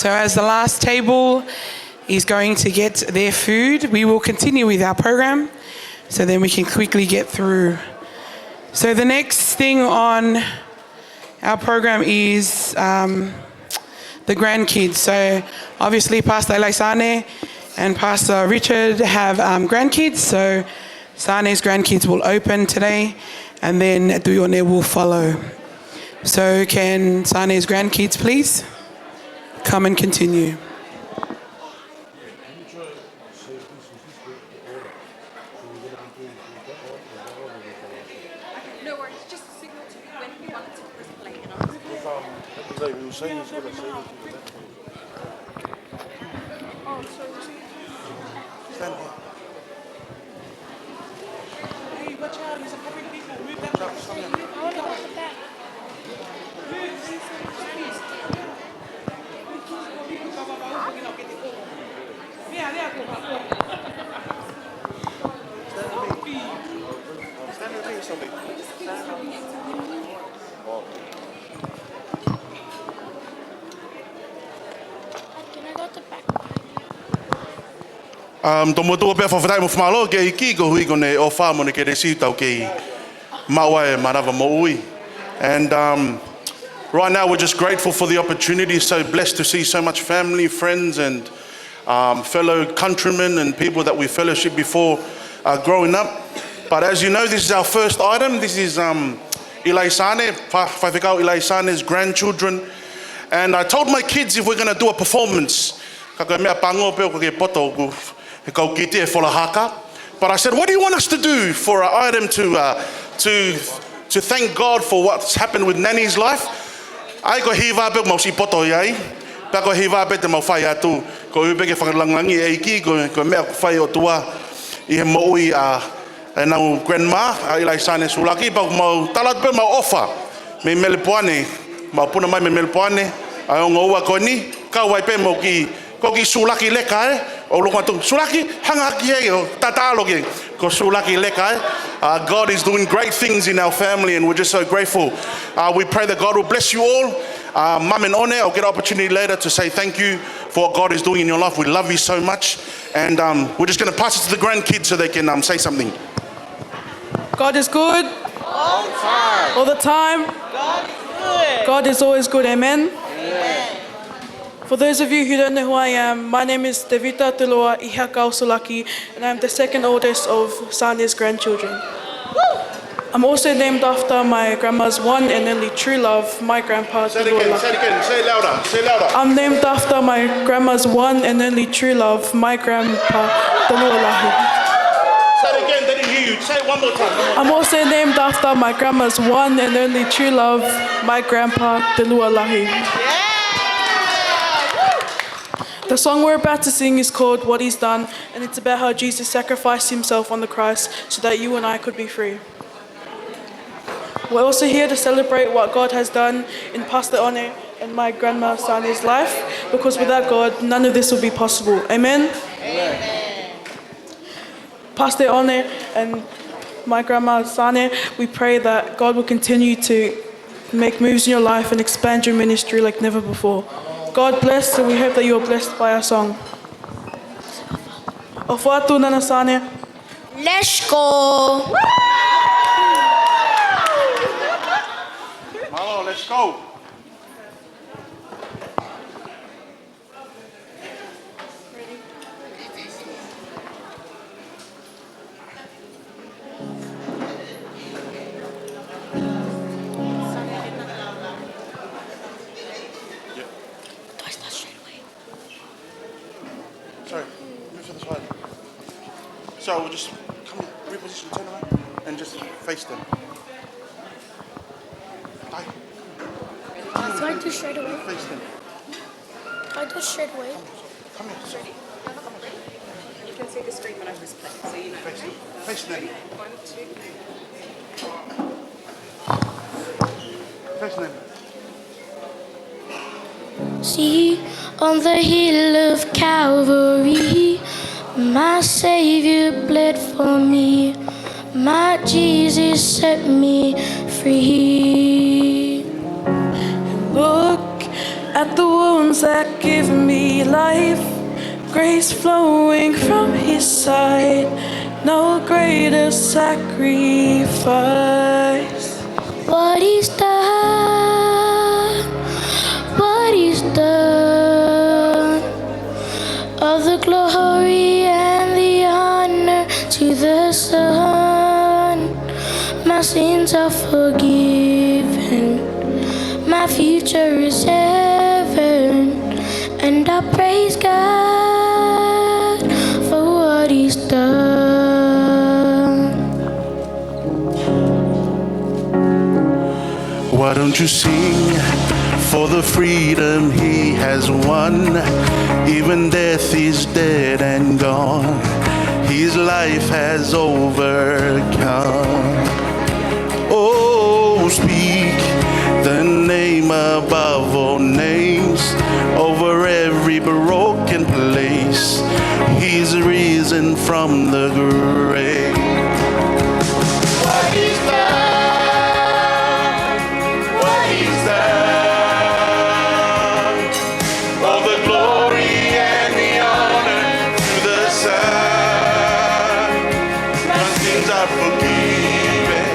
So as the last table is going to get their food, we will continue with our program so then we can quickly get through. So the next thing on our program is the grandkids. So obviously Pastor Ilaisaane and Pastor Richard have grandkids, so Sane's grandkids will open today and then Tuyone will follow. So can Sane's grandkids please come and continue?
No worries, just a signal to when you want to press play and I'll
Stand here.
Hey, watch out, there's a couple of people. Move that.
Stand with me or something.
Can I go to the back?
Tomo tua pe whawhatai mo whamalo ke iki ko hui kone o whamo ne ke resi tau ke maua e marawa mo ui. And right now we're just grateful for the opportunity, so blessed to see so much family, friends and fellow countrymen and people that we fellowship before growing up. But as you know, this is our first item. This is Ilaisaane, Whaiwhikau Ilaisaane's grandchildren. And I told my kids if we're going to do a performance, but I said, what do you want us to do for our item to thank God for what's happened with Nanny's life? I go hiva pe mo si poto yai, pa go hiva pe te mo fai atu, ko ube ke whakalangangi e iki, ko mea ko fai o tua I he mo ui e nau grandma, Ilaisaane Sulaki, pa mo talat pe mo ofa, me melepuane, ma puna mai me melepuane, ai o ngoua ko ni, ka wai pe mo ki Sulaki leka o longa tu Sulaki hanga ki e o tatalo ki ko Sulaki leka God is doing great things in our family and we're just so grateful. We pray that God will bless you all. Mum and One, I'll get an opportunity later to say thank you for what God is doing in your life. We love you so much. And we're just going to pass it to the grandkids so they can say something.
God is good. All the time. All the time. God is good. God is always good. Amen. Amen. For those of you who don't know who I am, my name is Fifita Sulaki, and I'm the second oldest of Sane's grandchildren. I'm also named after my grandma's one and only true love, my grandpa.
Say it again, say it again, say it louder, say it louder.
I'm named after my grandma's one and only true love, my grandpa, Talualahi.
Say it again, they didn't hear you. Say it one more time.
I'm also named after my grandma's one and only true love, my grandpa, Talualahi. The song we're about to sing is called What He's Done, and it's about how Jesus sacrificed himself on the cross so that you and I could be free. We're also here to celebrate what God has done in Pastor One and my grandma Sane's life, because without God, none of this would be possible. Amen? Amen. Pastor One and my grandma Sane, we pray that God will continue to make moves in your life and expand your ministry like never before. God bless, and we hope that you are blessed by our song. O whātu nana Sane.
Let's go.
Malo, let's go. Sorry, move to the side. So we'll just come in, reposition, turn around, and just face them.
Do I do straight away?
Face them.
Do I do straight away?
Come here.
You can see the screen when I press play, so you know.
Face them. Face them.
1, 2.
Face them.
See, on the hill of Calvary, my Savior bled for me. My Jesus set me free.
Look at the wounds arms that give me life, grace flowing from his side, no greater sacrifice.
What he's done, what he's done, all the glory and the honor to the Son. My sins are forgiven, my future is heaven, and I praise God for what he's done.
Why don't you sing for the freedom he has won? Even death is dead and gone. His life has overcome. Oh, speak the name above all names, over every broken place. He's risen from the grave. What he's done, what he's done, all the glory and the honor to the Son. My sins are forgiven,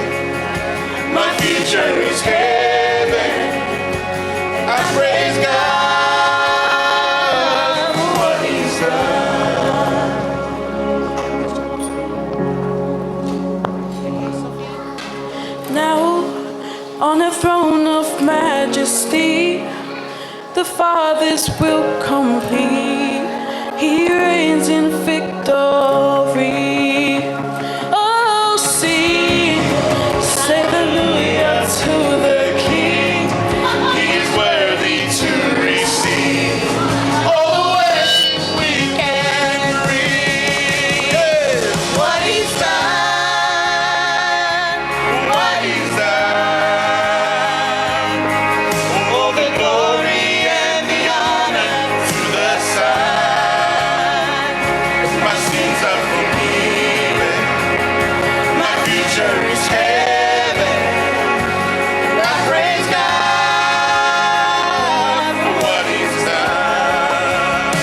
my future is heaven. I praise God for what he's done.
Now, on a throne of majesty, the Father's will complete. He reigns in victory. Oh, sing, say hallelujah to the King.
He's worthy to receive all the worship we can bring. What he's done, what he's done, all the glory and the honor to the Son. My sins are forgiven, my future is heaven. I praise God for what he's done.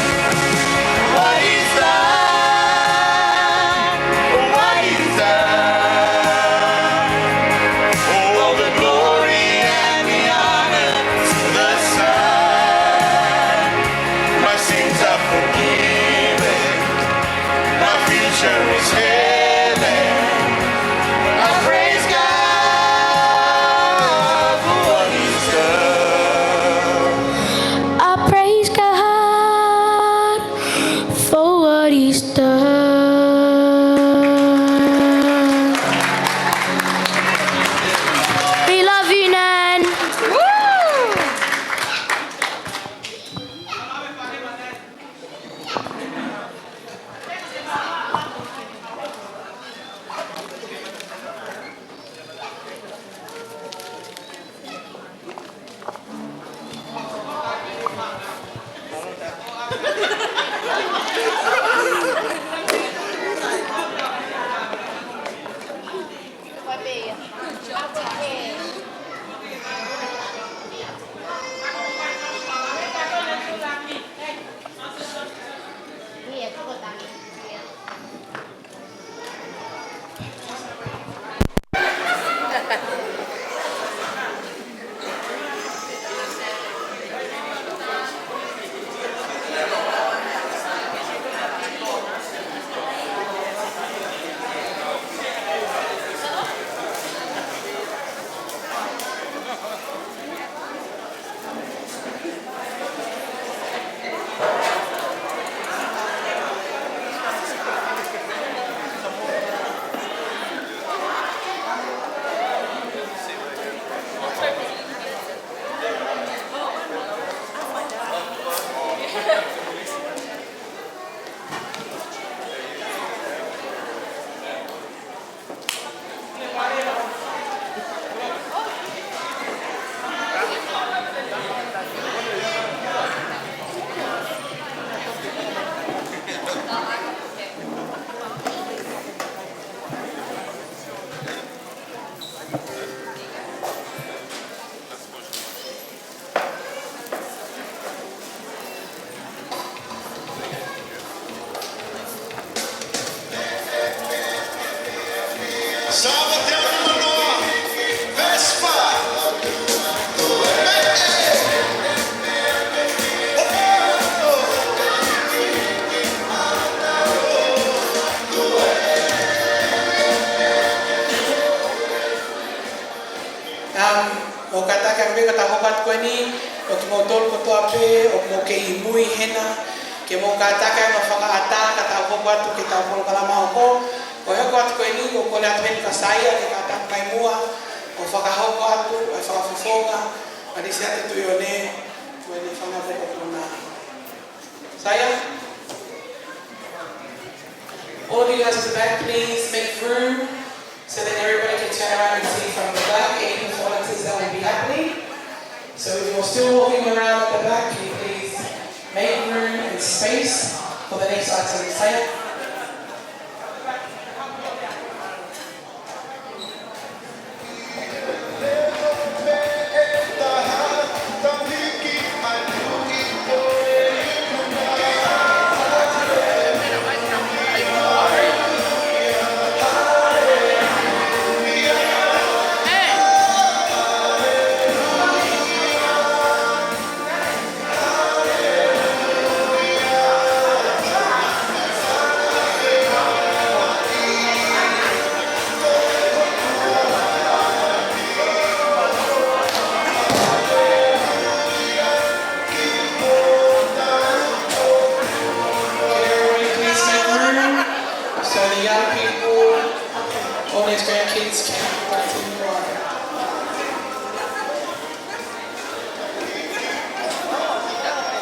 What he's done, what he's done. All the glory and the honor to the Son. My sins are forgiven, my future is heaven. I
O kata ka be kata hopat ko ni o ki mo tol ko to ape o mo ke imui hena ke mo kata ka no faka ata kata hopat to kita pol kala ma ko o he ko ko ni o ko la twen ka saya ke kata kai mua o faka hopat to o faka fofonga ani sia te tu yone to ni fanga ko ko na saya all you guys to the back, please make room so that everybody can turn around and see from the back any performances that will be happening. So if you're still walking around at the back, can you please make room and space for the next item. Say it.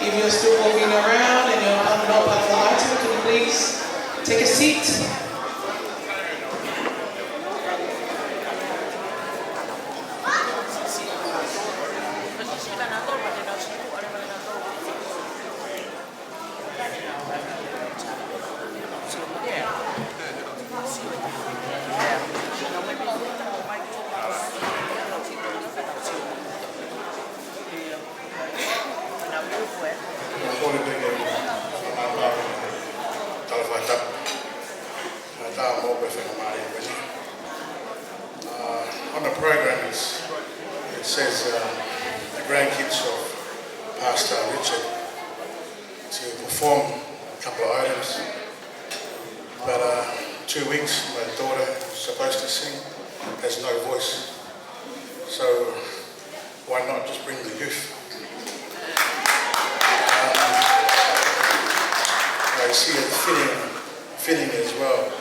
If you're still walking around and you're not at the item, can you please take a seat?
On the program, it says the grandkids of Pastor Richard to perform a couple of items. But 2 weeks, my daughter was supposed to sing, has no voice. So why not just bring the youth? I see it fitting as well,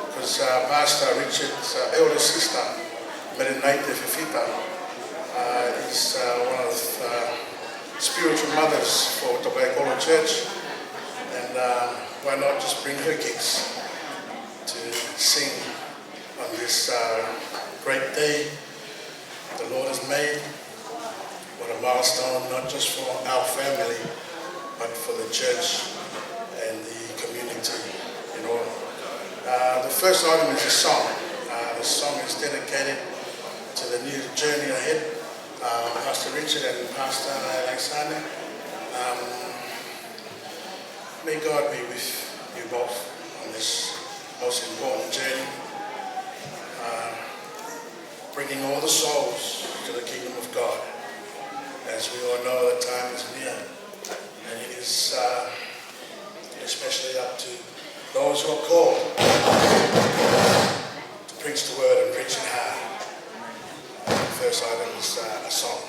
because Pastor Richard's eldest sister, Fifita, is one of spiritual mothers for Tobago Church, and why not just bring her kids to sing on this great day the Lord has made. What a milestone, not just for our family, but for the church and the community, you know. The first item is a song. The song is dedicated to the new journey ahead. Pastor Richard and Pastor Ilaisaane. May God be with you both on this most important journey, bringing all the souls to the kingdom of God. As we all know, the time is near, and it is especially up to those who are called to preach the word and preach it hard. The first item is a song.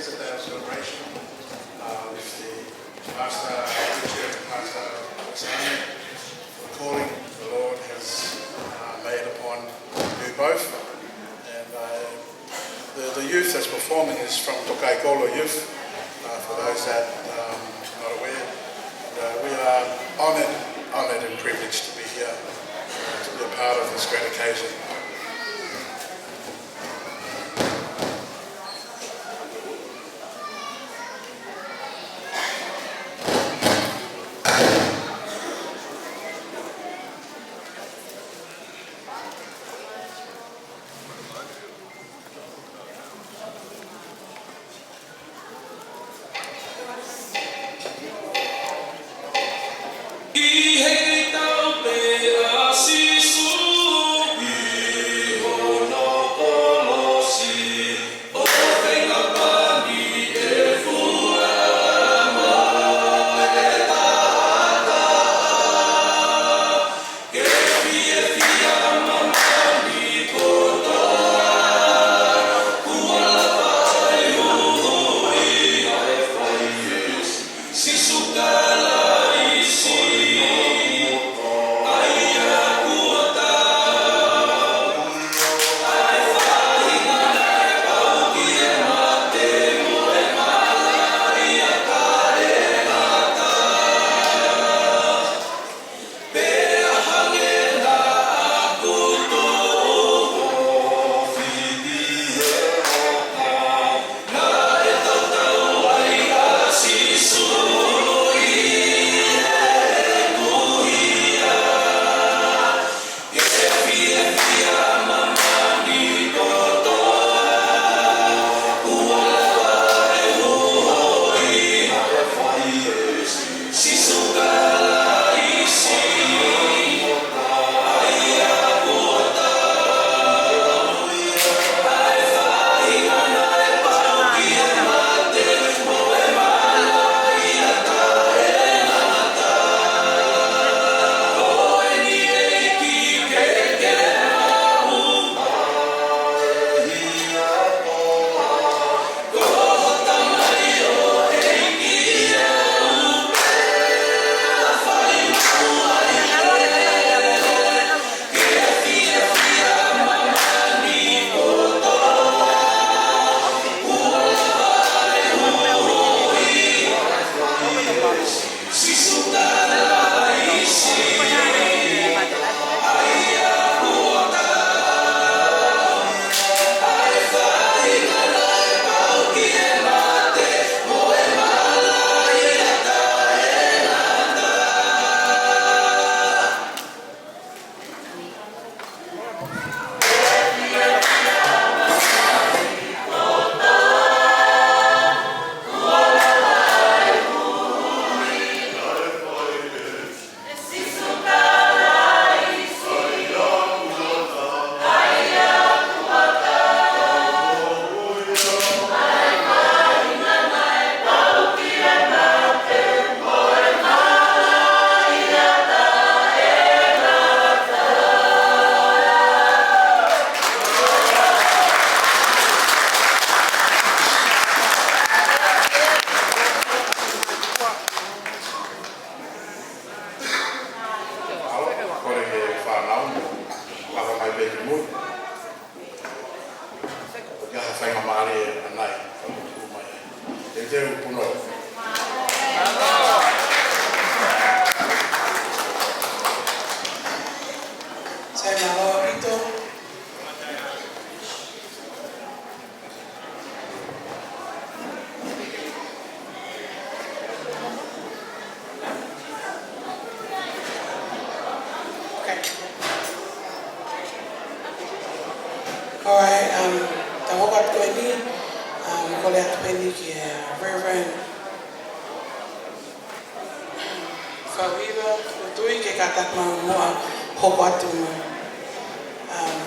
is a day of celebration with the pastor, our church pastor, Ilaisaane, for the calling the Lord has made upon you both. And the youth that's performing is from Tokaikolo Youth, for those that are not aware. And, we are honoured and privileged to be here, to be a part of this great occasion.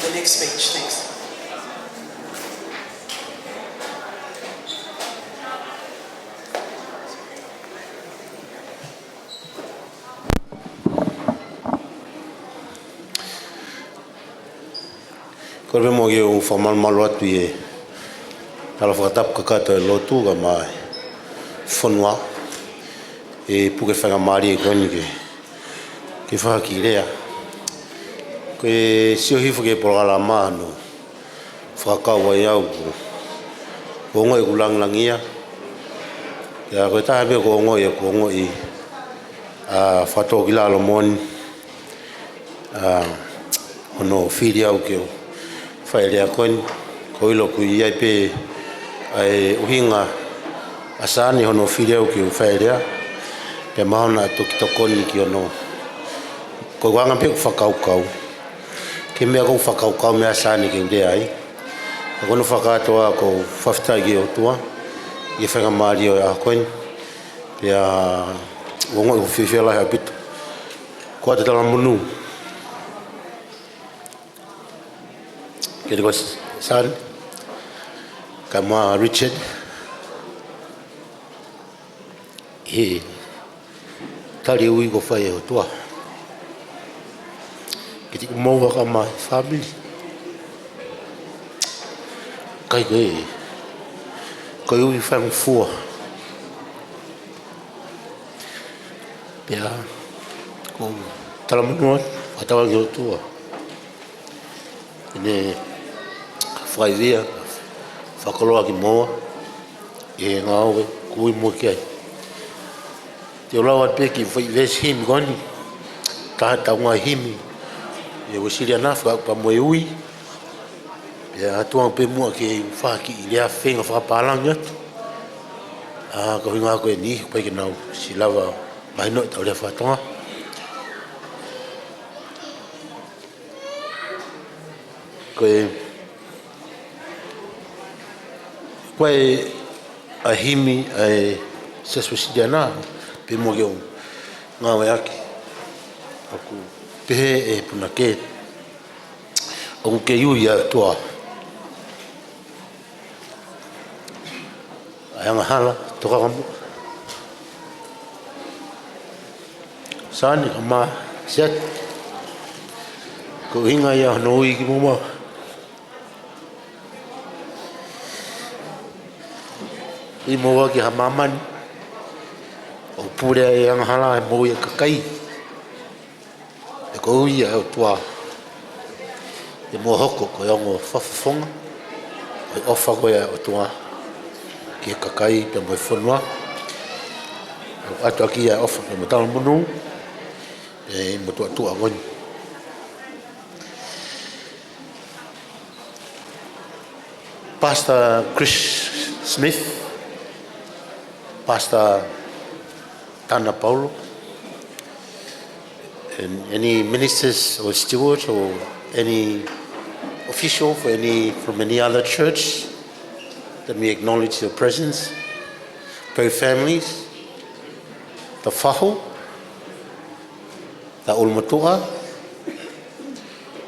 The next page, thanks.
Korbe moge un formal malwat biye Tala whakatapu kakato e lotu ka mai whanua e puke whanga maari e koni ke whaki rea. Ko e sio hifu ke porala mano whakakaua i au ko ngoi kulanglangia ya ko taha be ko ngoi whato ki lalo moni ono whiri au ke whaerea koni ko ilo ku iai pe ai uhinga asani ono whiri au ke whaerea pe mahona toki tokoni ki ono ko wanga pe whakaukau ke mea ko whakaukau mea asani ke urea ai kono whakatoa ko whaftai ki o tua i whanga maari o a koini pia wongo i whiwhia lai hapitu ko te tala munu ke riko san ka maa Richard e tari ui ko whai o tua ke tiku maua ka maa family kai koe ui whang fua pia ko talamanua whatawa ki o tua ine whaivia whakaloa ki moa e ngāwe kui mo ki ai te olawa peki whaivesi himi koni taha taunga himi e wasiri anafa pa moe ui ya atuang pe mua ke whaki i lea whenga whakapalangi atu ko hinga koe ni pai ke nau si lawa mai no tau lea whatonga koe a himi ai saswasidi ana pe mua ke o ngawe aki aku pehe e punake aku ke iui a tua ayanga hala toka kamu sani kama siat ko hinga ya no i ki moma i moa ki hamaman o pure e anga hala e mo i kakai e ko ui a tua e mo hoko ko yongo fafafonga e ofa ko ya o tua ki kakai pe mo fonwa atu aki ya ofa pe mo tala munu e mo tu agoni Pastor Chris Smith, Pastor Tana Paulo, and any ministers or stewards or any official from any other church. Let me acknowledge your presence, both families, the whaho, the ulmatua,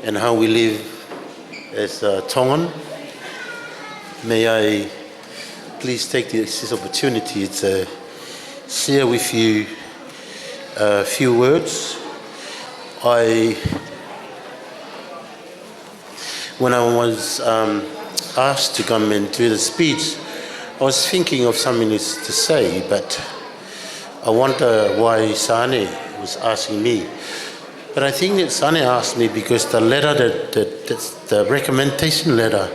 and how we live as Tongan. May I please take this opportunity to share with you a few words. When I was asked to come and do the speech, I was thinking of something to say, but I wonder why Sane was asking me. But I think that Sane asked me because the letter, the recommendation letter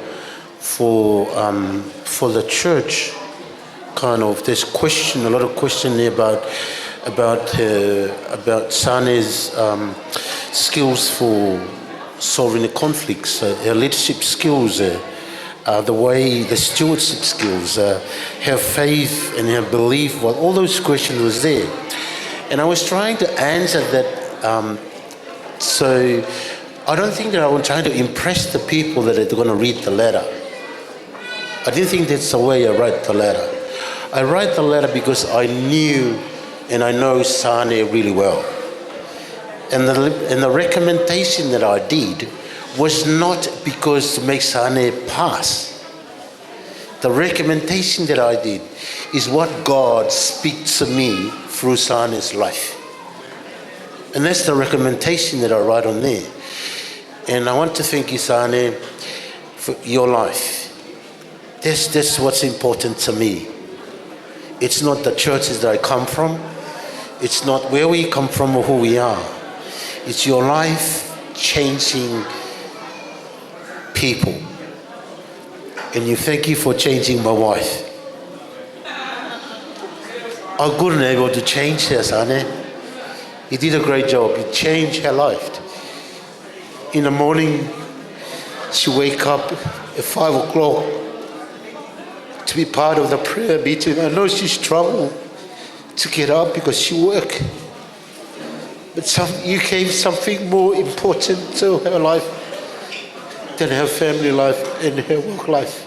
for the church, kind of there's a lot of question there about Sane's skills for solving the conflicts, her leadership skills, the way the stewardship skills, her faith and her belief. Well, all those questions was there, and I was trying to answer that. So I don't think that I was trying to impress the people that are going to read the letter. I didn't think that's the way I write the letter. I write the letter because I knew and I know Sane really well. And the recommendation that I did was not because to make Sane pass. The recommendation that I did is what God speaks to me through Sane's life. And that's the recommendation that I write on there. And I want to thank you, Sane, for your life. That's what's important to me. It's not the churches that I come from. It's not where we come from or who we are. It's your life changing people. And you thank you for changing my wife. I couldn't able to change her, son. He did a great job. He changed her life. In the morning, she wake up at 5 o'clock to be part of the prayer meeting. I know she struggled to get up because she work. But you gave something more important to her life than her family life and her work life.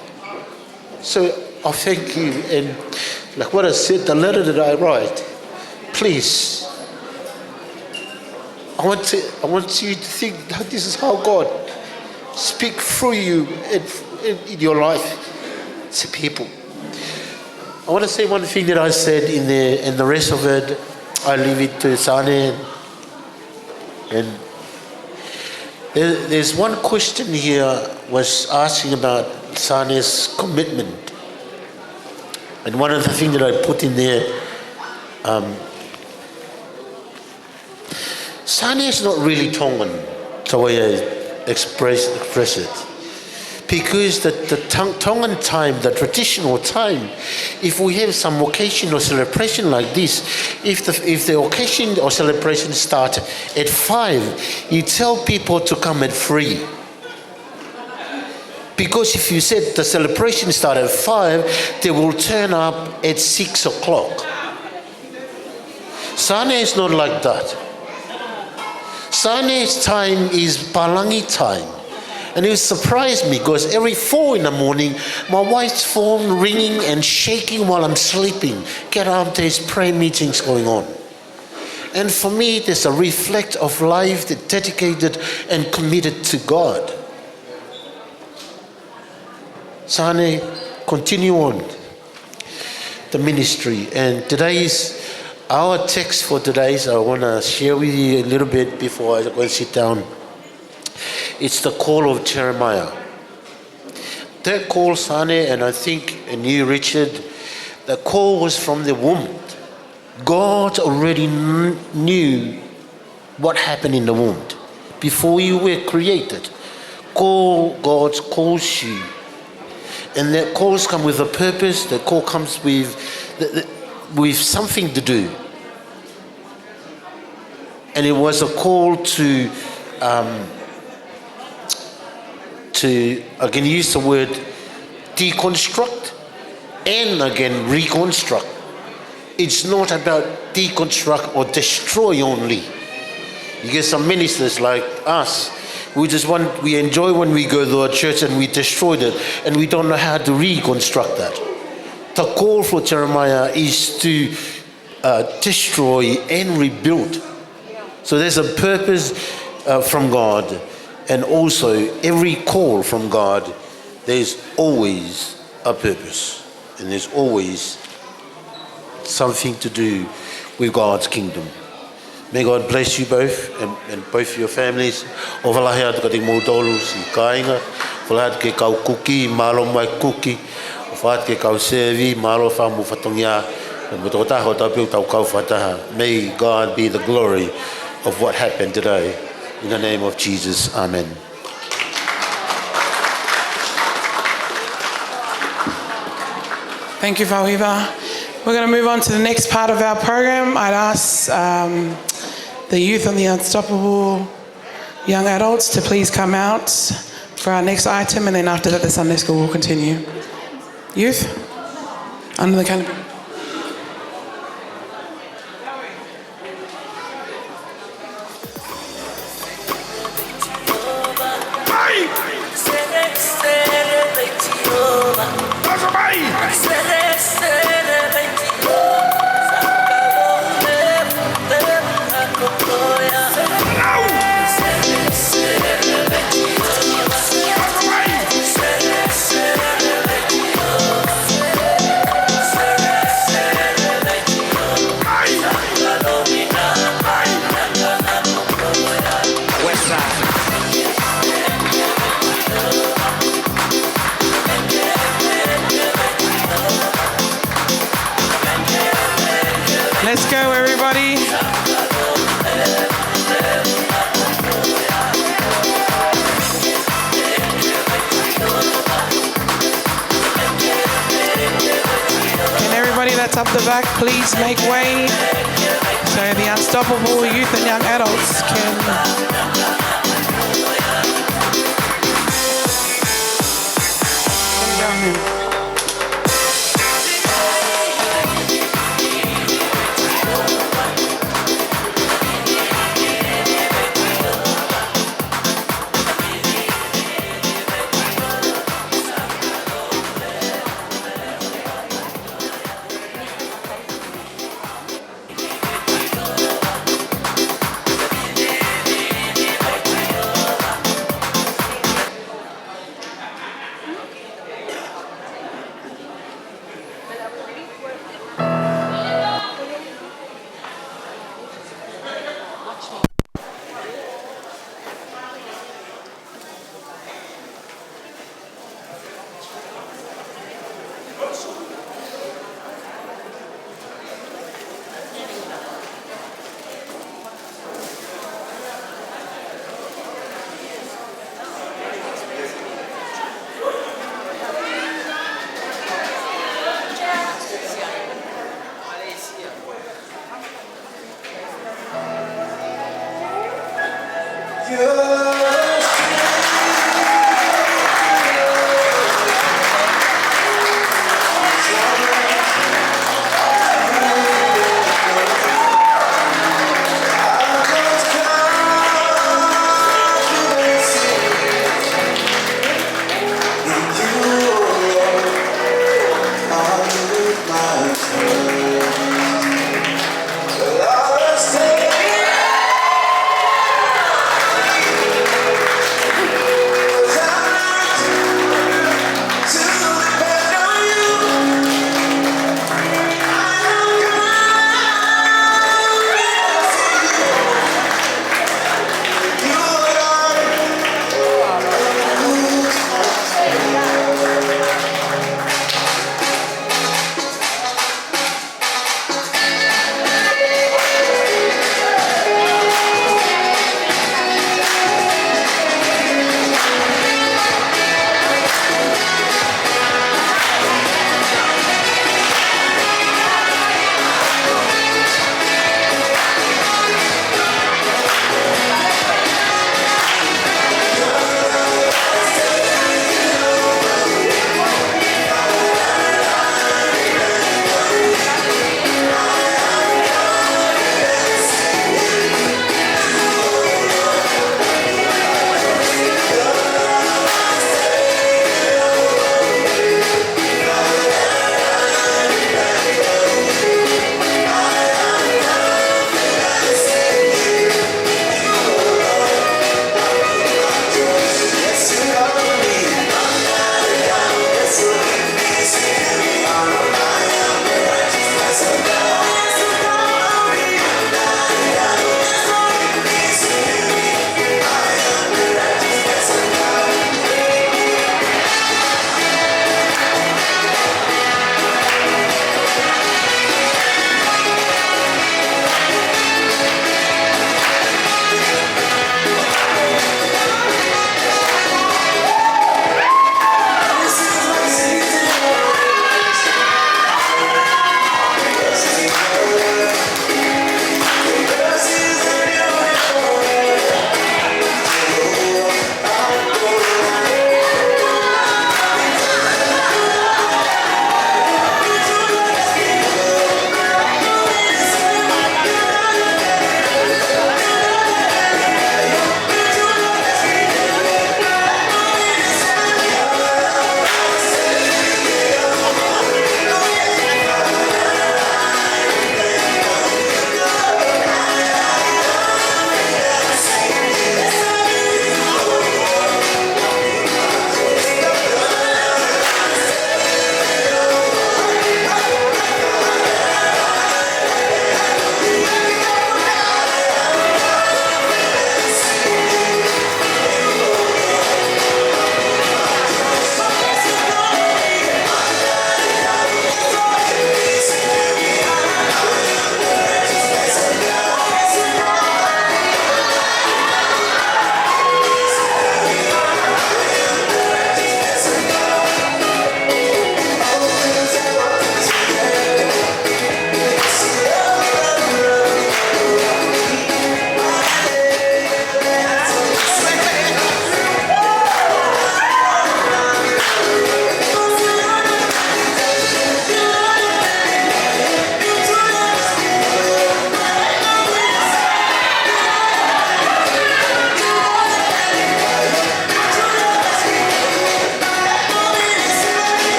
So I thank you. And like what I said, the letter that I write, please, I want you to think that this is how God speak through you in your life to people. I want to say one thing that I said in there, and the rest of it, I leave it to Sane. And there's one question here was asking about Sane's commitment. And one of the things that I put in there, Sane is not really Tongan, the way I express it. Because the Tongan time, the traditional time, if we have some occasion or celebration like this, if the occasion or celebration starts at 5, you tell people to come at 3. Because if you said the celebration starts at 5, they will turn up at 6 o'clock. Sane is not like that. Sane's time is Palangi time. And it surprised me because every 4 in the morning, my wife's phone ringing and shaking while I'm sleeping. Get up, there's prayer meetings going on. And for me, there's a reflect of life that dedicated and committed to God. Sane, continue on the ministry. And our text for today, I want to share with you a little bit before I go and sit down. It's the call of Jeremiah. That call, Sane, and I think and you, Richard, the call was from the womb. God already knew what happened in the womb. Before you were created, God calls you. And that calls come with a purpose, that call comes with something to do. And it was a call to again use the word deconstruct and again reconstruct. It's not about deconstruct or destroy only. You get some ministers like us, we enjoy when we go to a church and we destroyed it and we don't know how to reconstruct that. The call for Jeremiah is to destroy and rebuild. So there's a purpose from God. And also, every call from God, there's always a purpose. And there's always something to do with God's kingdom. May God bless you both and both your families. O walahi atu ka te mōtolu si kāinga. Walahi atu ke kau kuki, mālo mai kuki. O whaat ke kau sevi, mālo whamu whatongia. May God be the glory of what happened today. In the name of Jesus, amen.
Thank you, Fauhiva. We're going to move on to the next part of our program. I'd ask the youth and the Unstoppable Young Adults to please come out for our next item, and then after that the Sunday School will continue. Youth, under the canopy.
Celebrate
Let's go, everybody. Can everybody that's up the back please make way so the unstoppable youth and young adults can go home.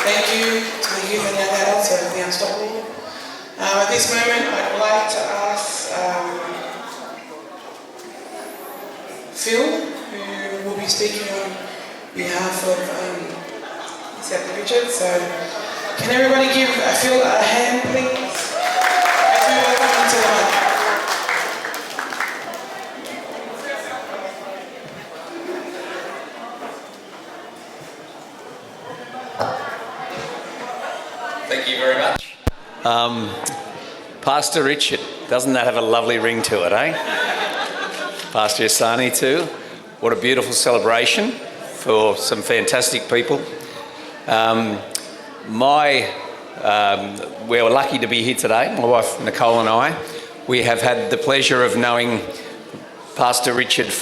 Thank you to the youth and young adults of the Unstoppable. At this moment, I'd like to ask Phil, who will be speaking on behalf of Mr. Richard. So, can everybody give Phil a hand, please? As we welcome him to the mic.
Thank you very much. Pastor Richard, doesn't that have a lovely ring to it, eh? Pastor Ilaisaane too. What a beautiful celebration for some fantastic people. We're lucky to be here today, my wife Nicole and I. We have had the pleasure of knowing Pastor Richard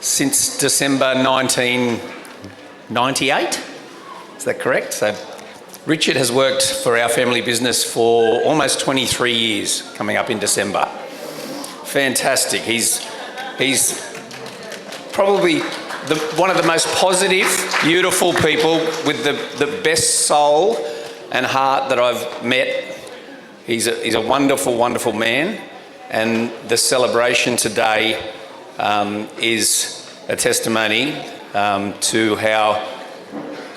since December 1998. Is that correct? So Richard has worked for our family business for almost 23 years, coming up in December. Fantastic. He's probably one of the most positive, beautiful people with the best soul and heart that I've met. He's a wonderful, wonderful man, and the celebration today is a testimony to how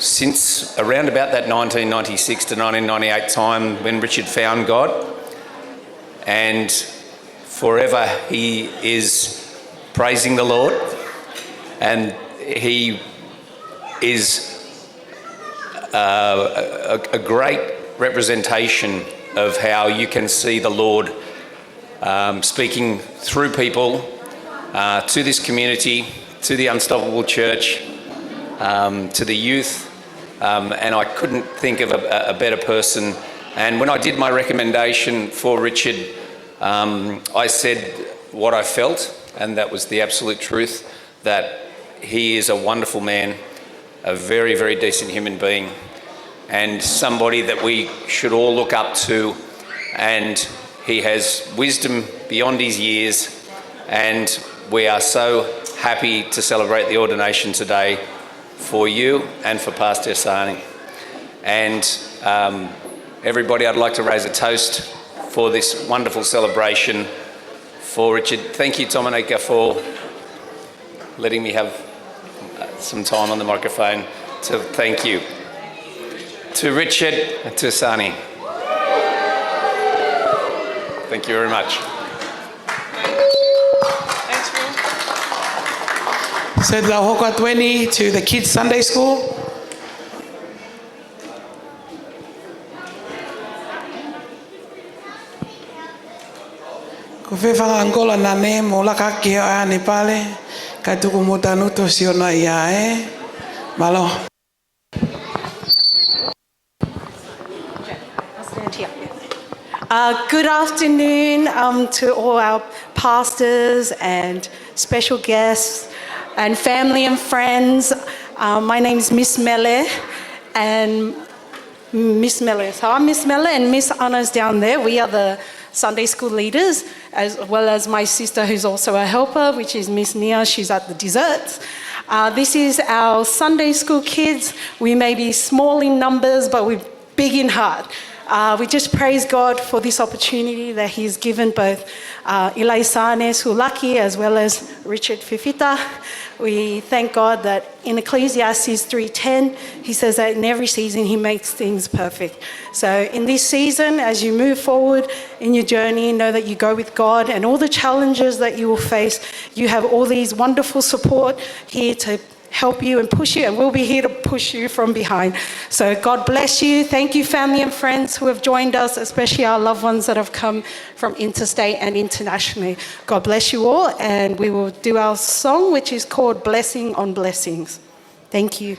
since around about that 1996 to 1998 time when Richard found God, and forever he is praising the Lord, and he is a great representation of how you can see the Lord speaking through people to this community, to the Unstoppable Church, to the youth, and I couldn't think of a better person. And when I did my recommendation for Richard, I said what I felt, and that was the absolute truth, that he is a wonderful man, a very, very decent human being, and somebody that we should all look up to, and he has wisdom beyond his years, and we are so happy to celebrate the ordination today for you and for Pastor Ilaisaane. And everybody, I'd like to raise a toast for this wonderful celebration for Richard. Thank you, Dominica, for letting me have some time on the microphone to thank you. To Richard and to Ilaisaane. Thank you very much.
Thanks, Phil. Said la hoka 20 to the kids' Sunday school. Ko whewhanga angola na ne mo laka ki a ne pale, kai tuku mo tanuto siona ia Malo.
Good afternoon to all our pastors and special guests and family and friends. My name is Miss Mele, and Miss Mele. So I'm Miss Mele, and Miss Anna's down there. We are the Sunday school leaders, as well as my sister, who's also a helper, which is Miss Nia. She's at the desserts. This is our Sunday school kids. We may be small in numbers, but we're big in heart. We just praise God for this opportunity that He's given both Ilaisaane Sulaki as well as Richard Fifita. We thank God that in Ecclesiastes 3:10, He says that in every season He makes things perfect. So in this season, as you move forward in your journey, know that you go with God, and all the challenges that you will face, you have all these wonderful support here to help you and push you, and we'll be here to push you from behind. So God bless you. Thank you, family and friends who have joined us, especially our loved ones that have come from interstate and internationally. God bless you all, and we will do our song, which is called Blessing on Blessings. Thank you.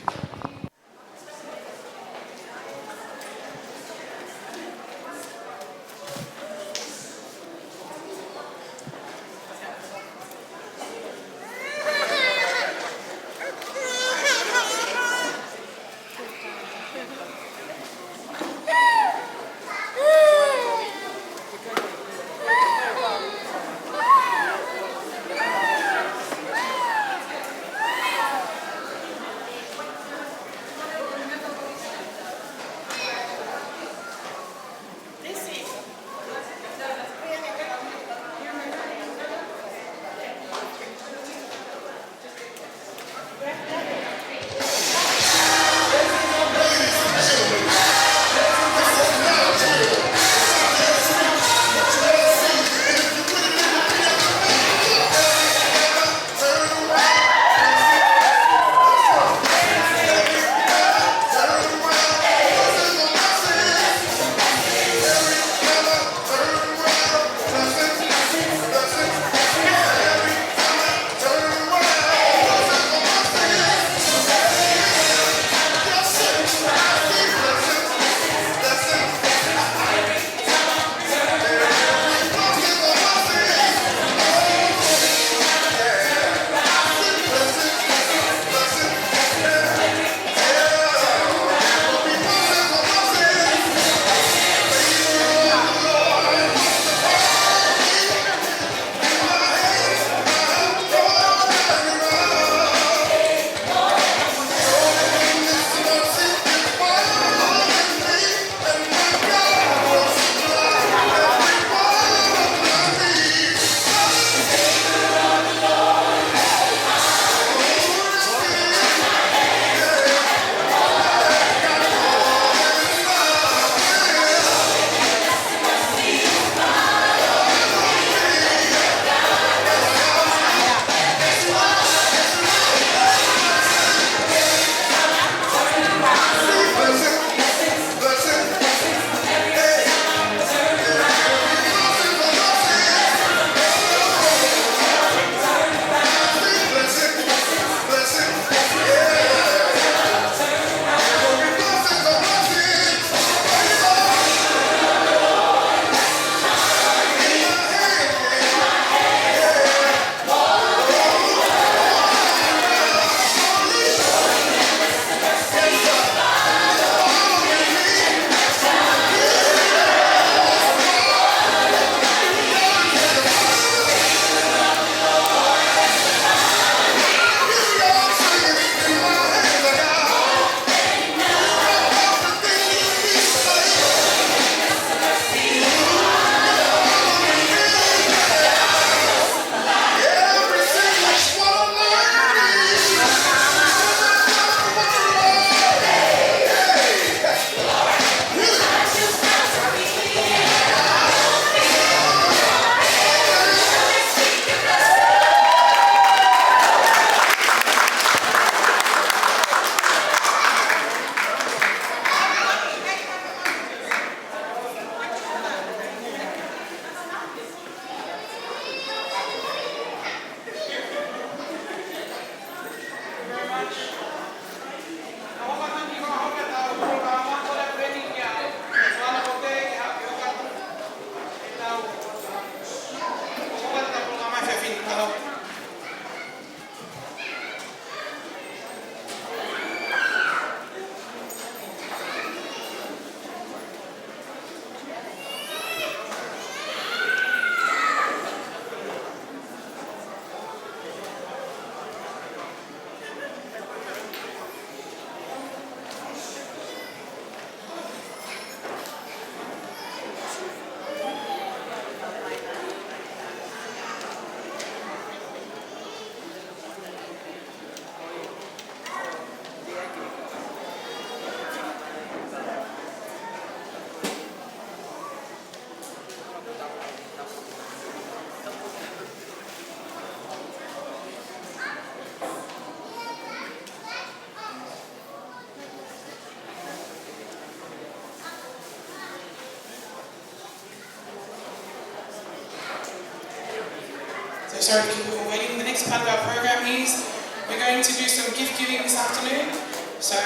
sorry to keep you all waiting. The next part of our program is we're going to do some gift giving this afternoon. So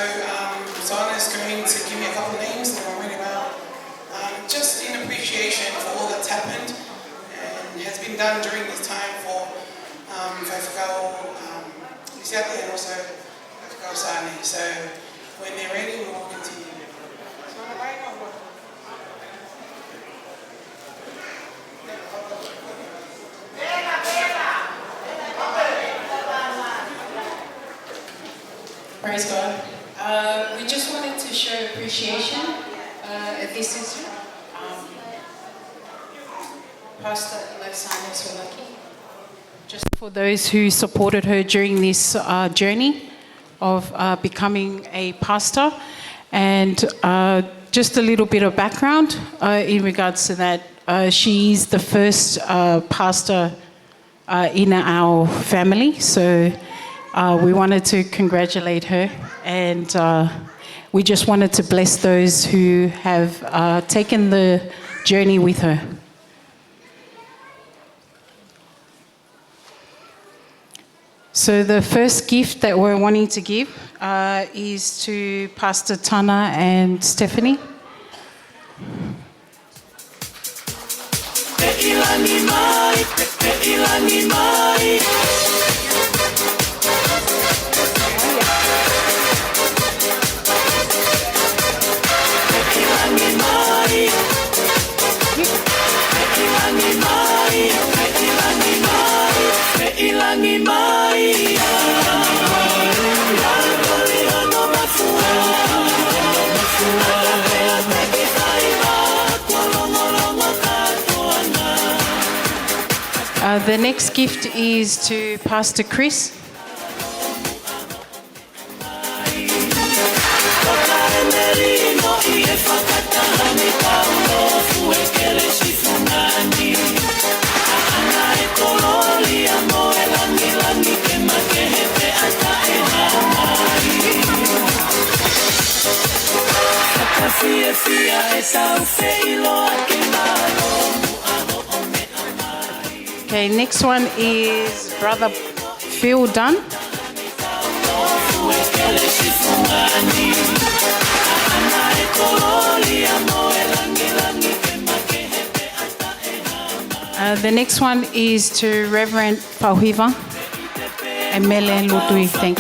Zana is going to give me a couple of names that I'm reading about, just in appreciation for all that's happened and has been done during this time for Fifita, and also Ilaisaane. So when they're ready, we will continue.
Praise God. We just wanted to show appreciation. This is Pastor Ilaisaane Sulaki. Just for those who supported her during this journey of becoming a pastor. And just a little bit of background in regards to that. She's the first pastor in our family. So we wanted to congratulate her, and we just wanted to bless those who have taken the journey with her. So the first gift that we're wanting to give is to Pastor Tana and Stephanie. The next gift is to Pastor Chris. Okay, next one is Brother Phil Dunn. The next one is to Reverend Pauhiva and Mele Lutui. Thank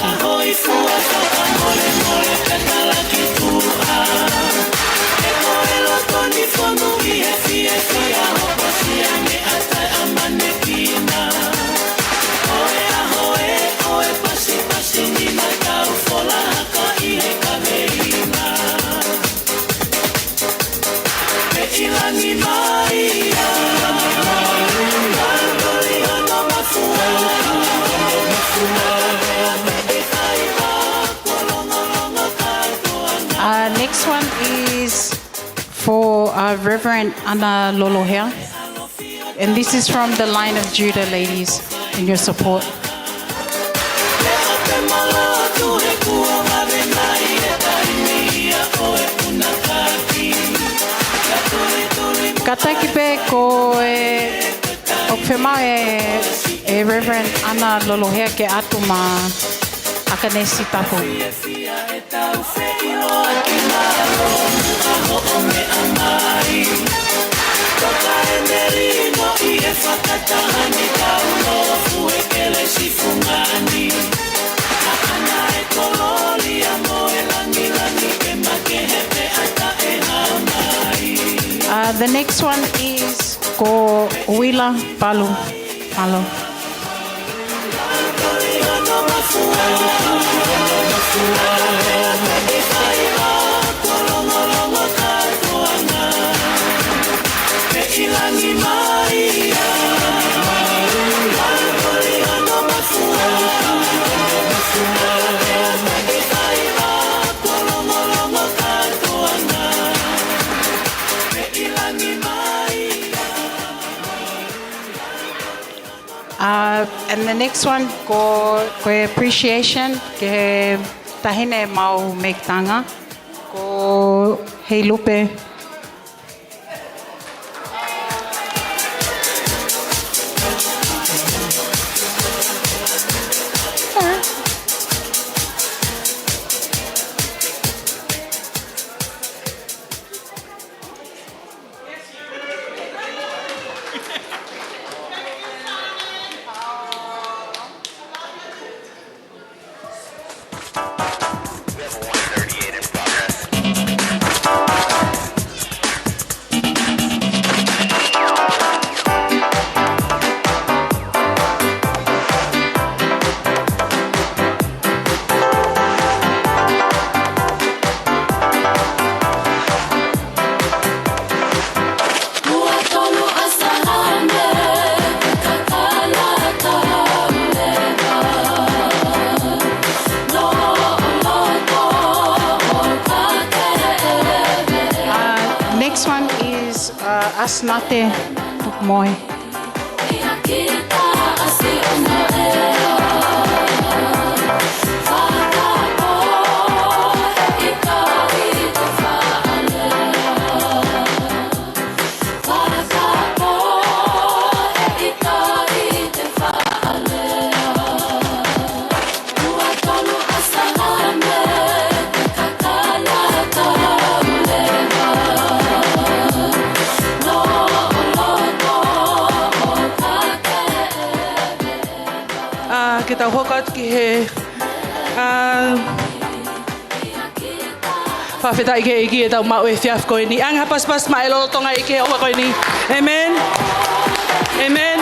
Next one is for Reverend Anna Lolohea. And this is from the line of Judah, ladies, in your support. Katakipe ko okfema Reverend Anna Lolohea ke atuma akanesi tapo. The next one is Ko Wila Palu. And the next one, ko appreciation ke tahine mau mektanga ko hei lupe. asnate moi.
Kita hokat ki he Fifita ike iki tau mau e fiaf ko ni ang hapas pas ma elo tonga ike o ko ni. Amen. Amen.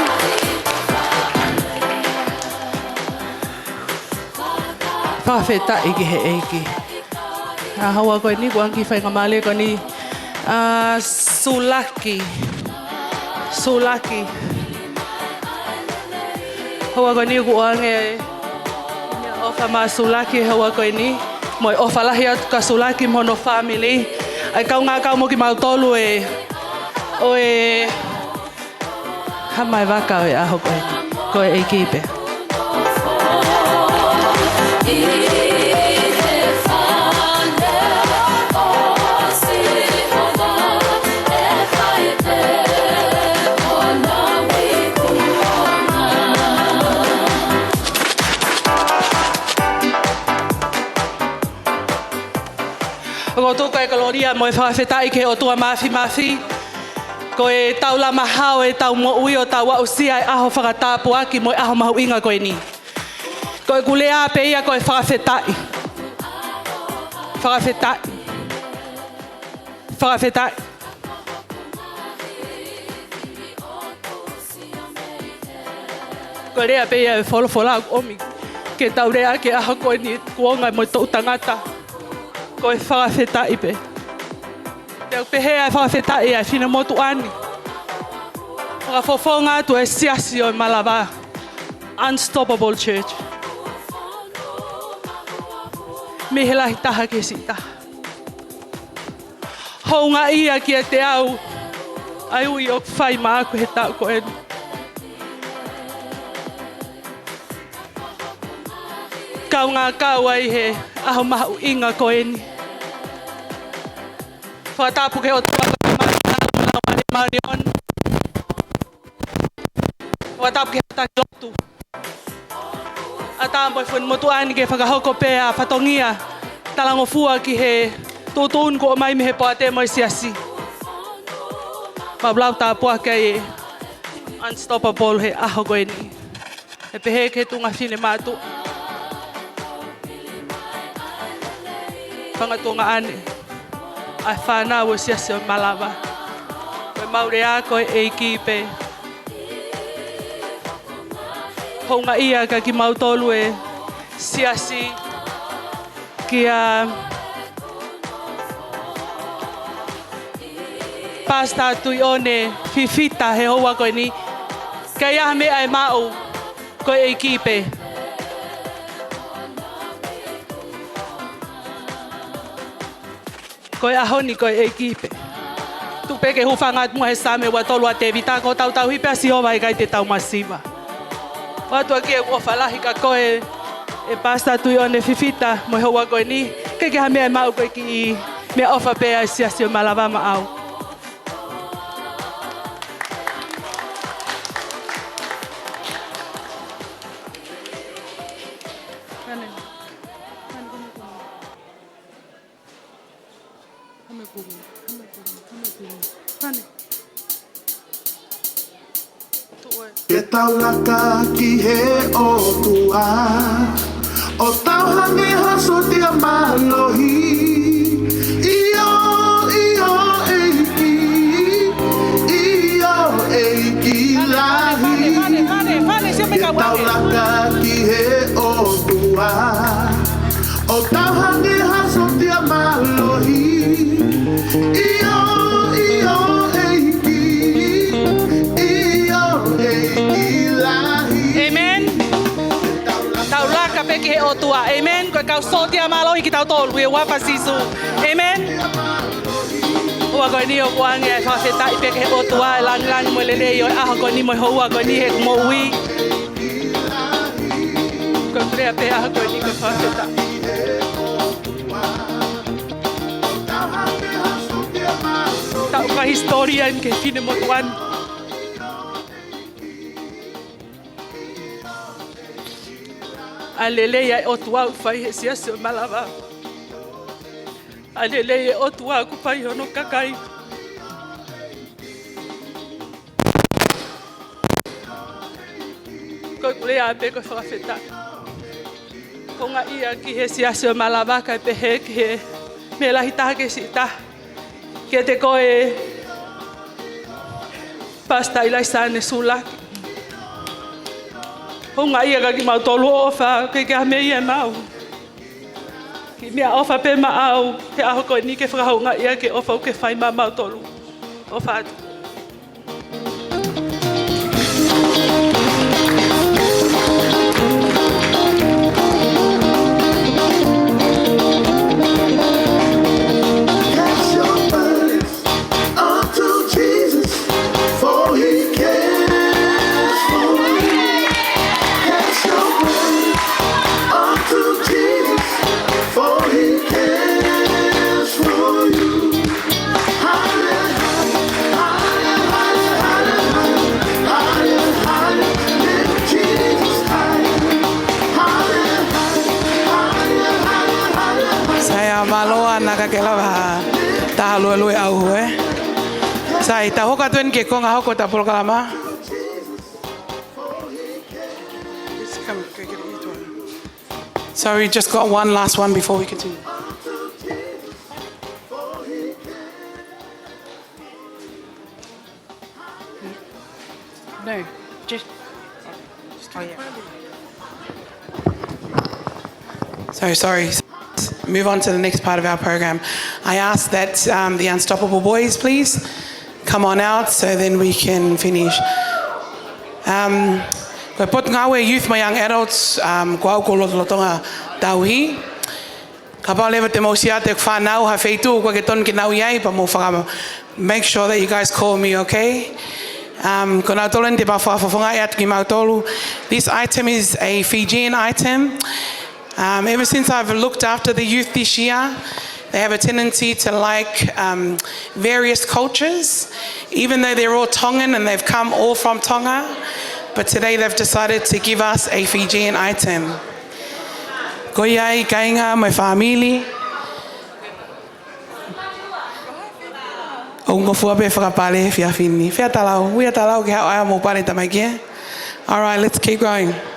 Fifita ike he iki. Hawa ko ni kuang ki fai ngamale ko ni Sulaki. Hawa ko ni kuang e ofa ma Sulaki hawa ko ni moi ofa lahi at ka Sulaki mono family ai kau nga kau mo ki mau tolu e o e hamai waka e aho ko e ekipe Ko tu kai kaloria mo Fifita ike o tua mafi ko e tau la mahao e tau mo ui o tau wa usia e aho whakatapu aki mo e aho mahu inga koe ni. Ko e kulea pe ia ko e Fifita. Ko rea pe ia e wholofola omi ke tau rea ke aho koe ni kuonga mo tau tangata. Ko e Fifita ipe. Te pehea e Fifita e fina motu ani. Whakafofonga tu e siasi o Malava. Unstoppable Church. Mihe lahi taha ke si taha. Hounga ia ki e te au. Ai ui o whai maa ko he tau ko enu. Kau ngā kau ai he aho mahu inga ko eni. Whakatapu ke o tua ko Marion. Whakatapu ke hataki lotu. A tāmpoi whun motu ani ke whakahoko pēa whatongia. Talango fua ki he tūtūn ko o mai me he poa te moi siasi. Mablau tāpua ke e unstoppable he aho ko eni. He pehe ke tunga whine mātu. Whangatonga ane. Ai whanau o siasi o Malava. Koe maure a koe e kipe. Hounga ia ka ki mautolu e siasi ki a pasta tui one Fifita he hoa koe ni. Kai aha me ai mau koe e kipe. Koe ahoni koe e kipe. Tu peke hufangat mo he same wa tolu a te vita ko tau hipe a siova e kai te tau masiva. Watu aki e wafalahi ka koe e pasta tui one Fifita mo he hoa koe ni. Keke ha mea mau koe ki mea ofa pea e siasi o Malava ma au.
E tau laka ki he o tua o tau hange haso tia malohi Iyo eiki lahi E tau laka ki he o tua o tau hange haso tia malohi Iyo
peke he o tua. Amen. Koe kau sotia malohi ki tau tolu e wapa sisu. Amen. hoa koe ni o kuange e whawhetai peke o tua e lang mo lele i o aho koe ni mo hoa koe ni he mo ui. Koe prea pe aho koe ni koe whawhetai. Tau ka historia in ke whine mo tuan. A lele ia o tua u whai he sia se malawa. A lele ia o tua ku whai hono kakai. Koe kule a pe koe whawheta. Ko ngā ia ki he sia se malawa kai pe he ki he me lahi taha ke si ta. Ke te koe Pasta Ilaisaane Sulaki. Ho ngā ia ka ki mau tolu ofa, ke kia me ia mau. Ki mea ofa pe ma au, he aho koe ni ke whakahau ngā ia ke ofa u ke whai ma mau tolu. Ofa atu.
Maloa na ka kela ba ta lue au sai ta hoka tuen ke konga hoko ta por kalama. Sorry, just got one last one before we continue. No, just oh yeah. Sorry. Move on to the next part of our program. I ask that the Unstoppable Boys, please, come on out so then we can finish. Koe pot ngawe youth my young adults, ko au ko lotonga tauhi. Ka pao lewa te mausia te whanau ha wheitu, ko ke ton ki nau iai, pa mo whakama. Make sure that you guys call me, okay? Ko nau tolen te pawhawhawhonga e atu ki mau tolu. This item is a Fijian item. Ever since I've looked after the youth this year, they have a tendency to like various cultures, even though they're all Tongan and they've come all from Tonga. But today they've decided to give us a Fijian item. Koiai, kainga, my family. O ngofua be whakapale whia whini. Whia talau ke hao aia mō pare tamaikia. All right, let's keep going.
Yeah.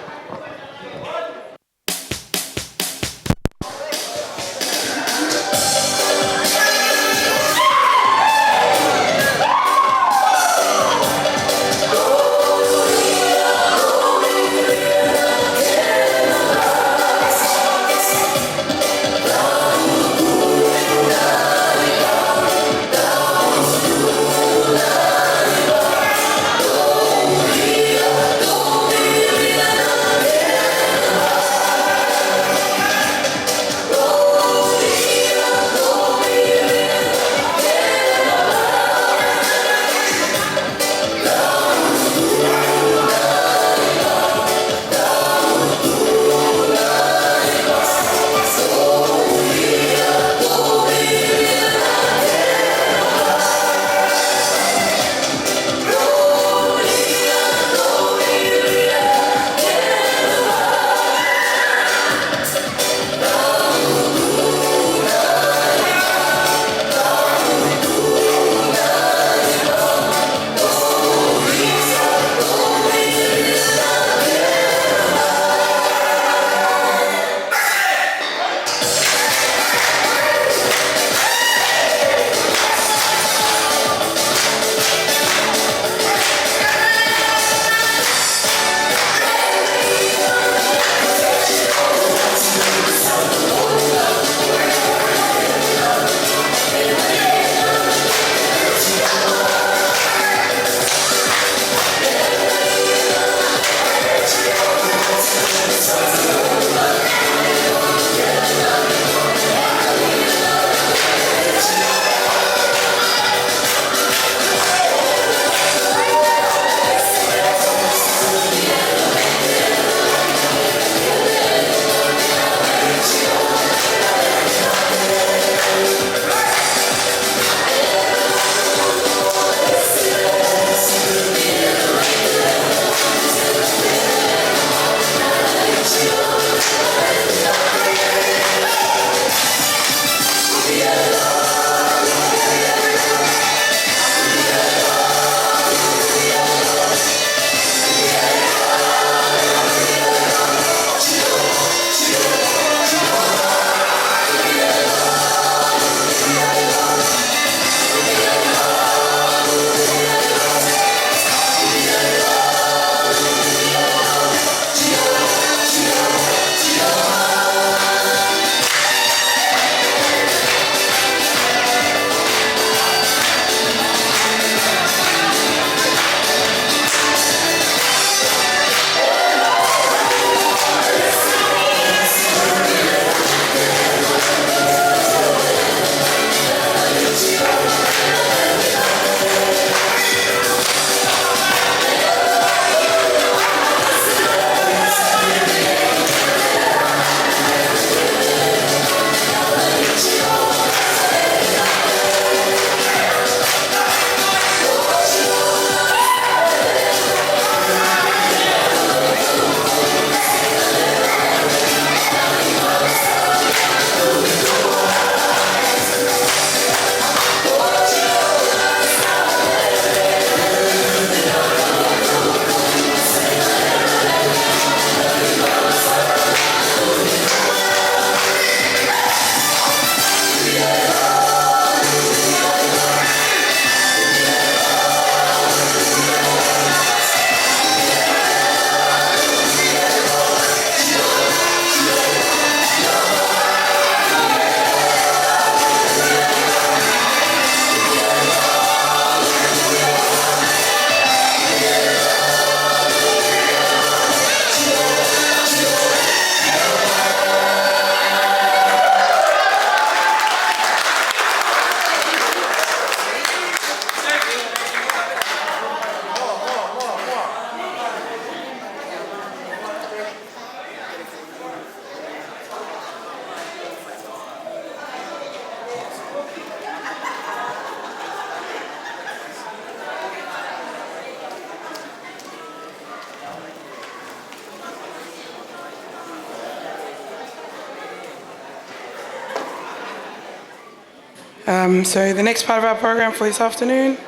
So the next part of our program for this afternoon,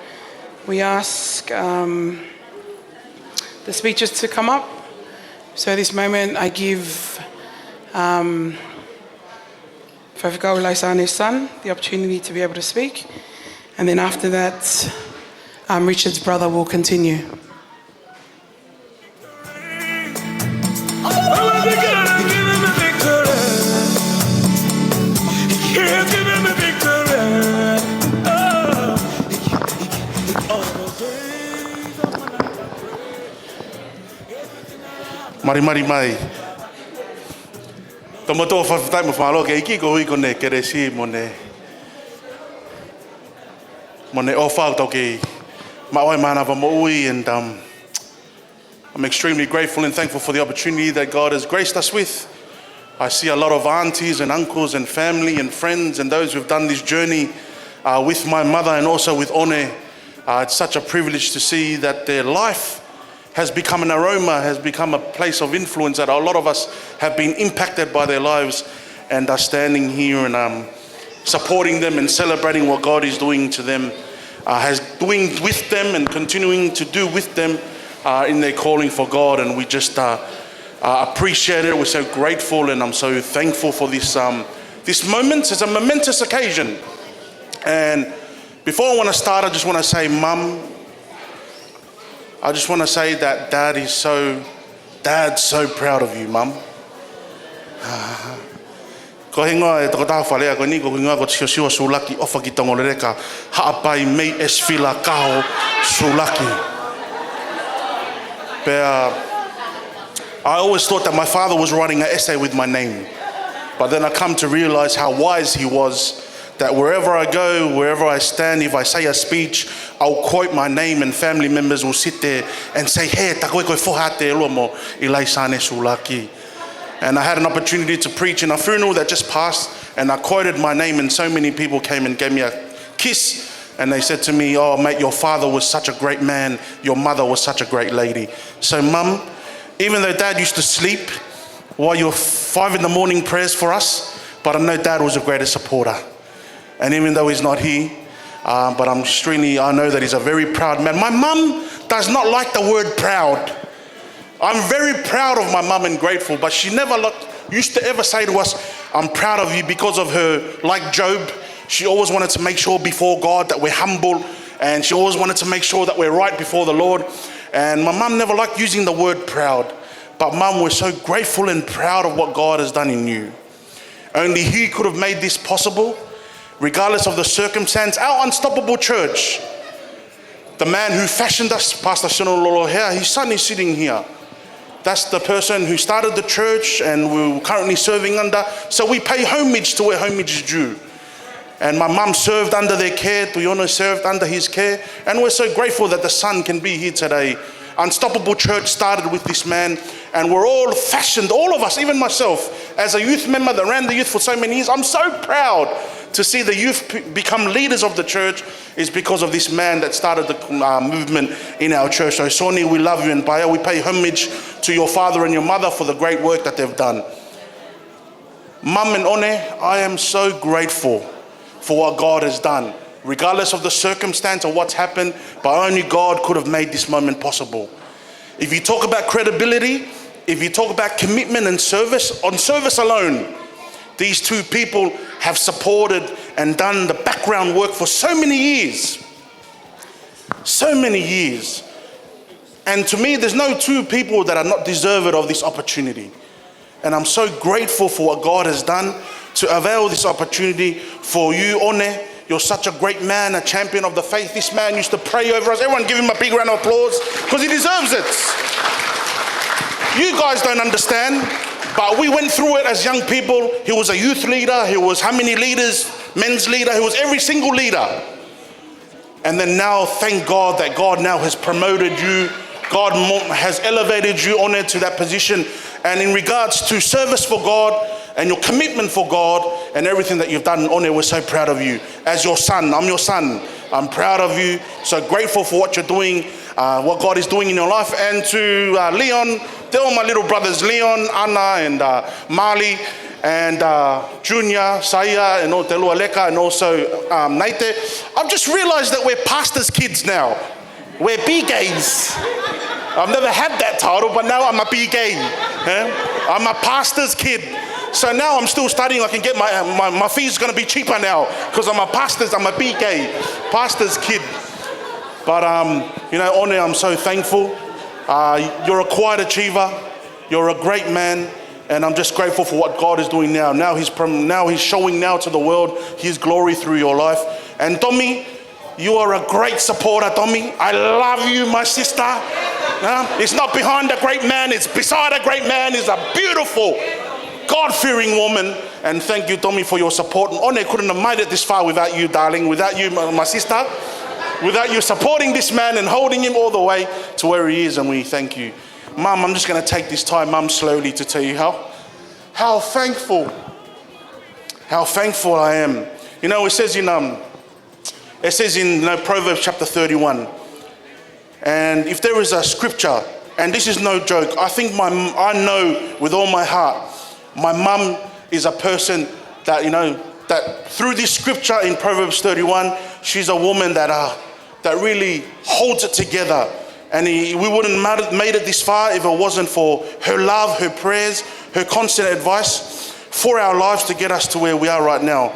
we ask the speakers to come up. So at this moment I give Fifita Ilaisaane's son the opportunity to be able to speak. And then after that, Richard's brother will continue.
Mari mai. Tomato whawhitai mo whalo ke iki ko hui kone keresi mo ne o whao tau ke mawai mana wa mo ui, and I'm extremely grateful and thankful for the opportunity that God has graced us with. I see a lot of aunties and uncles and family and friends and those who've done this journey with my mother and also with One. It's such a privilege to see that their life has become an aroma, has become a place of influence, that a lot of us have been impacted by their lives and are standing here and supporting them and celebrating what God is doing to them, doing with them and continuing to do with them in their calling for God. And we just appreciate it. We're so grateful, and I'm so thankful for this moment. It's a momentous occasion. And before I want to start, I just want to say, Mum, I just want to say that Dad's so proud of you, Mum. Ko hingoa e toko taha whalea ko ni ko hingoa ko tio siwa Sulaki ofa ki tongo reka haapai mei esfila kaho Sulaki. I always thought that my father was writing an essay with my name, but then I come to realize how wise he was, that wherever I go, wherever I stand, if I say a speech, I'll quote my name and family members will sit there and say, "Hey, ta koe koe whoha te aloa mo Ilaisaane Sulaki." And I had an opportunity to preach in a funeral that just passed, and I quoted my name, and so many people came and gave me a kiss, and they said to me, "Oh mate, your father was such a great man, your mother was such a great lady." So Mum, even though Dad used to sleep while your 5 a.m. prayers for us, but I know Dad was a greater supporter. And even though he's not here, but I know that he's a very proud man. My mum does not like the word proud. I'm very proud of my mum and grateful, but she never used to ever say to us, "I'm proud of you," because of her, like Job, she always wanted to make sure before God that we're humble, and she always wanted to make sure that we're right before the Lord. And my mum never liked using the word proud. But Mum, we're so grateful and proud of what God has done in you. Only He could have made this possible. Regardless of the circumstance, our unstoppable church, the man who fashioned us, Pastor Sinolo here, his son is sitting here. That's the person who started the church and we're currently serving under. So we pay homage to where homage is due. And my mum served under their care, Tuyono served under his care, and we're so grateful that the son can be here today. Unstoppable Church started with this man, and we're all fashioned, all of us, even myself, as a youth member that ran the youth for so many years. I'm so proud to see the youth become leaders of the church is because of this man that started the movement in our church. So Soni, we love you, and Baya, we pay homage to your father and your mother for the great work that they've done. Mum and One, I am so grateful for what God has done, regardless of the circumstance or what's happened, but only God could have made this moment possible. If you talk about credibility, if you talk about commitment and service, on service alone, these two people have supported and done the background work for so many years. So many years. And to me, there's no two people that are not deserving of this opportunity. And I'm so grateful for what God has done to avail this opportunity for you, One. You're such a great man, a champion of the faith. This man used to pray over us. Everyone give him a big round of applause because he deserves it. You guys don't understand, but we went through it as young people. He was a youth leader. He was how many leaders? Men's leader. He was every single leader. And then now, thank God that God now has promoted you. God has elevated you on it to that position. And in regards to service for God and your commitment for God and everything that you've done on it, we're so proud of you. As your son, I'm your son. I'm proud of you. So grateful for what you're doing, what God is doing in your life. And to Leon, They're all my little brothers, Leon, Anna, and Mali, and Junior, Saya, and Telualeka, and also Naite. I've just realized that we're pastors' kids now. We're B-gays. I've never had that title, but now I'm a B-gay. I'm a pastor's kid. So now I'm still studying. I can get my fees going to be cheaper now because I'm a B-gay, pastor's kid. But, One, I'm so thankful. You're a quiet achiever. You're a great man. And I'm just grateful for what God is doing now. Now he's showing now to the world his glory through your life. And Tommy, you are a great supporter, Tommy. I love you, my sister. It's not behind a great man. It's beside a great man. It's a beautiful, God-fearing woman. And thank you, Tommy, for your support. And One couldn't have made it this far without you, darling. Without you, my sister. Without you supporting this man and holding him all the way to where he is, and we thank you. Mum, I'm just going to take this time, Mum, slowly to tell you how thankful I am. It says in Proverbs chapter 31, and if there is a scripture, and this is no joke, I know with all my heart, my mum is a person that, that through this scripture in Proverbs 31, she's a woman that really holds it together. And we wouldn't have made it this far if it wasn't for her love, her prayers, her constant advice for our lives to get us to where we are right now.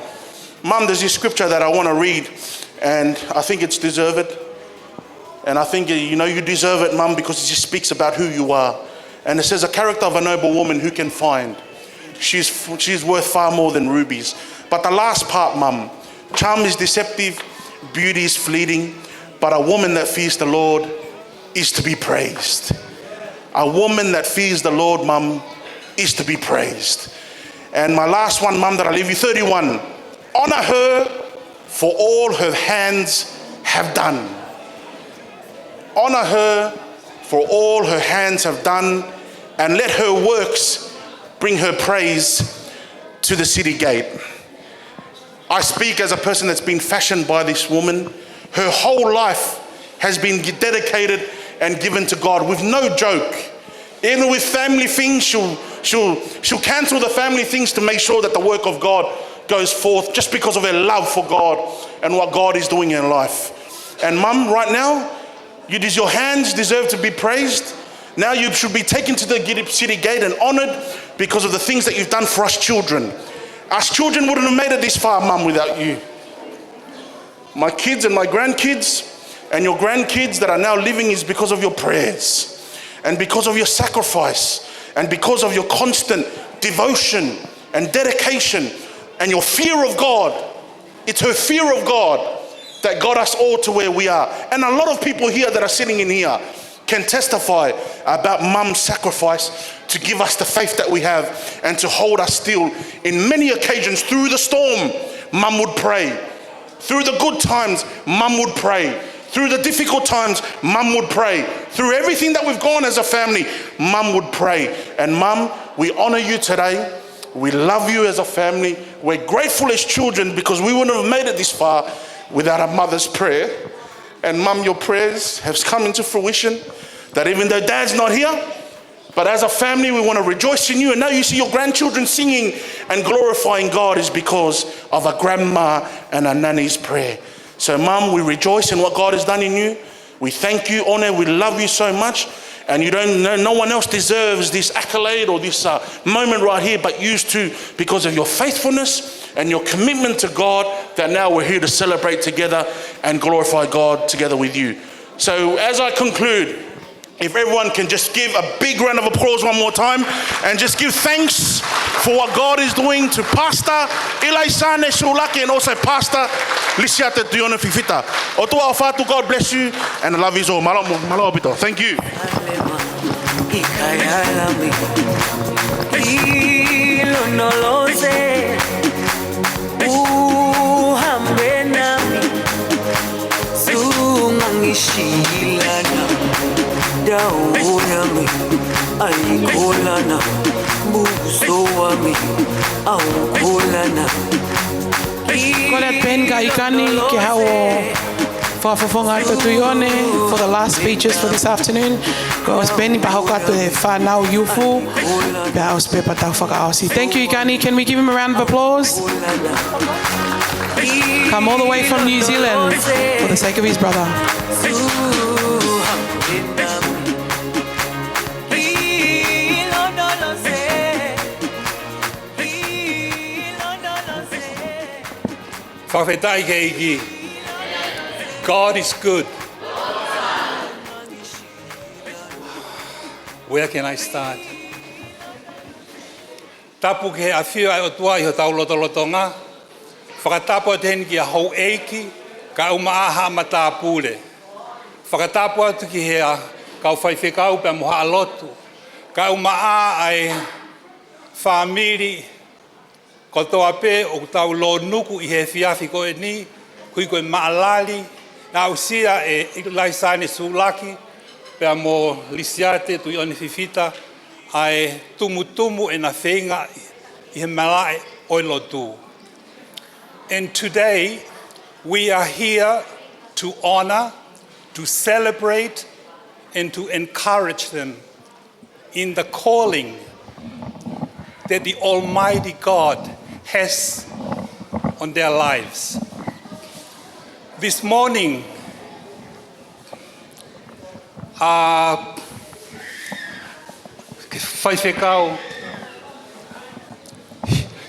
Mum, there's this scripture that I want to read, and I think it's deserved. And I think, you deserve it, Mum, because it just speaks about who you are. And it says, a character of a noble woman who can find. She's worth far more than rubies. But the last part, Mum, charm is deceptive, beauty is fleeting, but a woman that fears the Lord is to be praised. A woman that fears the Lord, Mum, is to be praised. And my last one, Mum, that I leave you, 31. Honor her for all her hands have done. Honor her for all her hands have done, and let her works bring her praise to the city gate. I speak as a person that's been fashioned by this woman. Her whole life has been dedicated and given to God with no joke. Even with family things, she'll cancel the family things to make sure that the work of God goes forth just because of her love for God and what God is doing in life. And Mum, right now, your hands deserve to be praised. Now you should be taken to the city gate and honored because of the things that you've done for us children. Us children wouldn't have made it this far, Mum, without you. My kids and my grandkids and your grandkids that are now living is because of your prayers and because of your sacrifice and because of your constant devotion and dedication and your fear of God. It's her fear of God that got us all to where we are. And a lot of people here that are sitting in here can testify about Mum's sacrifice to give us the faith that we have and to hold us still. In many occasions through the storm, Mum would pray. Through the good times, Mum would pray. Through the difficult times, Mum would pray. Through everything that we've gone as a family, Mum would pray. And Mum, we honor you today. We love you as a family. We're grateful as children because we wouldn't have made it this far without a mother's prayer. And Mum, your prayers have come into fruition, that even though Dad's not here, but as a family, we want to rejoice in you. And now you see your grandchildren singing and glorifying God is because of a grandma and a nanny's prayer. So Mum, we rejoice in what God has done in you. We thank you, honor, we love you so much. And you don't know, no one else deserves this accolade or this moment right here but you too, because of your faithfulness and your commitment to God, that now we're here to celebrate together and glorify God together with you. So as I conclude, if everyone can just give a big round of applause one more time and just give thanks for what God is doing to Pastor Ilaisaane Sulaki and also Pastor Lisiate Tuione Fifita. O tua whātu, God bless you and I love you all. Malo pito. Thank you.
Daunami aikolana buso wami aukolana
Kolet pen ka ikani ke hao Whafafonga to Tuione for the last speeches for this afternoon. Ko speni pahokatu e whanau yufu. Pea os pepa tau whakaosi. Thank you, Ikani. Can we give him a round of applause? Come all the way from New Zealand for the sake of his brother.
Whawhetai ke iki. God is good. Where can I start? Tapu ke awhia ai o tua i ho tau lotolotonga. Whakatapu aten ki a hou eiki, ka umaaha ma tāpule. Whakatapu atu ki hea kau whaiwhekau pe moha alotu. Ka umaa ai whamiri ko toa pe o tau lo nuku I he whiawhi ko e ni, kui koe maalali, na usia e Ilaisaane Sulaki, pea mo lisiate tui one Fifita, ai tumu e na whenga I he malae oilo tu. And today, we are here to honor, to celebrate, and to encourage them in the calling that the Almighty God has on their lives. This morning,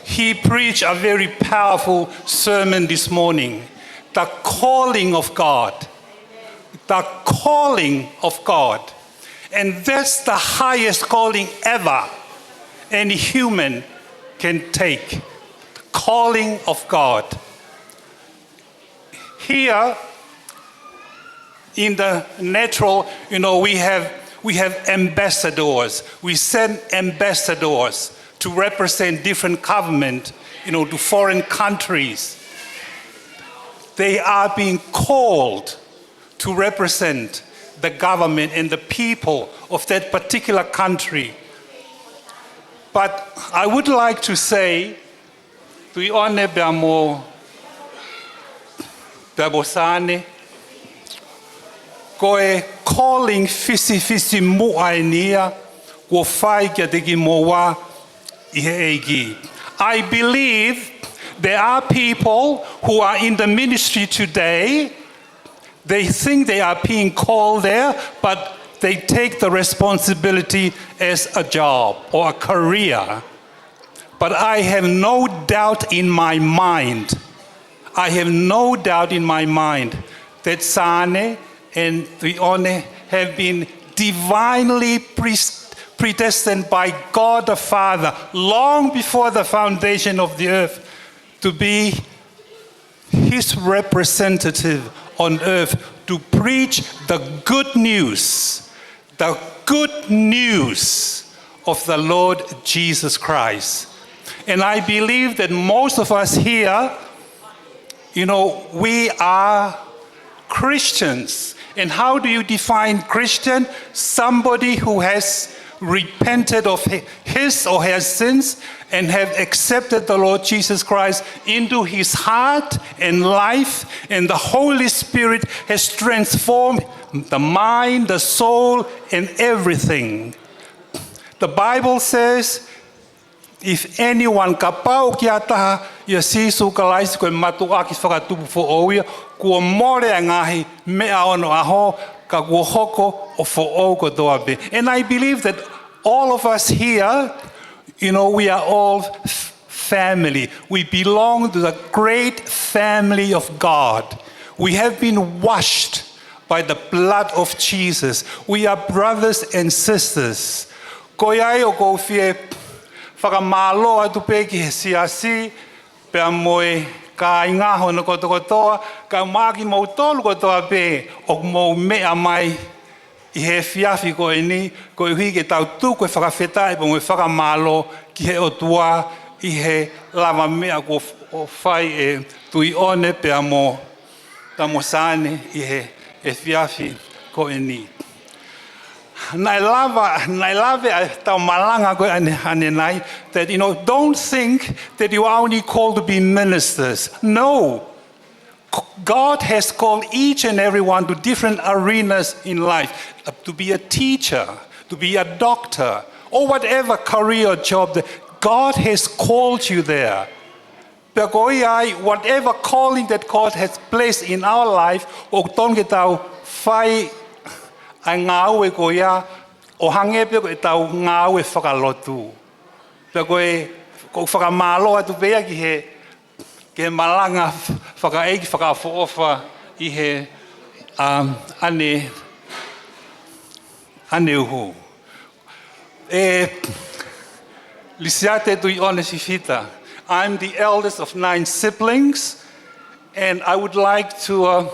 he preached a very powerful sermon this morning. The calling of God. The calling of God. And that's the highest calling ever any human can take. The calling of God. Here, in the natural, we have ambassadors. We send ambassadors to represent different government, to foreign countries. They are being called to represent the government and the people of that particular country. But I would like to say, Tuione beamo Babosane, koe calling fisi muainia, ko fai kia teki moa I he eigi. I believe there are people who are in the ministry today. They think they are being called there, but they take the responsibility as a job or a career. But I have no doubt in my mind, that Sane and Tuione have been divinely predestined by God the Father long before the foundation of the earth to be his representative on earth to preach the good news of the Lord Jesus Christ. And I believe that most of us here, we are Christians. And how do you define Christian? Somebody who has repented of his or her sins and have accepted the Lord Jesus Christ into his heart and life, and the Holy Spirit has transformed the mind, the soul, and everything. The Bible says, if anyone ka pau ki ataha ia sisu ka laisi koe matu aki whakatupu fo oia, kua more ngahi mea ono aho ka kua hoko o fo o ko toa be. And I believe that all of us here, we are all family. We belong to the great family of God. We have been washed by the blood of Jesus. We are brothers and sisters. Ko iai o kou fie whakamalo atu pe ki he siasi, pea moe ka ingaho no kotoa, ka maki mau tolu kotoa pe, o mau mea mai I he whiawhi ko e ni, ko I hui ke tau tū koe whakawhetai pa moe whakamalo ki he otua I he lava mea ko o whai e Tuione pea mo Tamosane I he whiawhi ko e ni. Nai lava a tau malanga koe ane nai, that don't think that you are only called to be ministers. No. God has called each and everyone to different arenas in life, to be a teacher, to be a doctor, or whatever career or job that God has called you there. Whatever calling that God has placed in our life, o tonge tau fai a ngāwe ko ia, o hangepe ko e tau ngāwe whakalotu. Pea koe, ko whakamalo atu pea ki he, ke malanga whakaeiki whakawhoofa i he ane uhu. Lisiate tui one Fifita. I'm the eldest of 9 siblings, and I would like to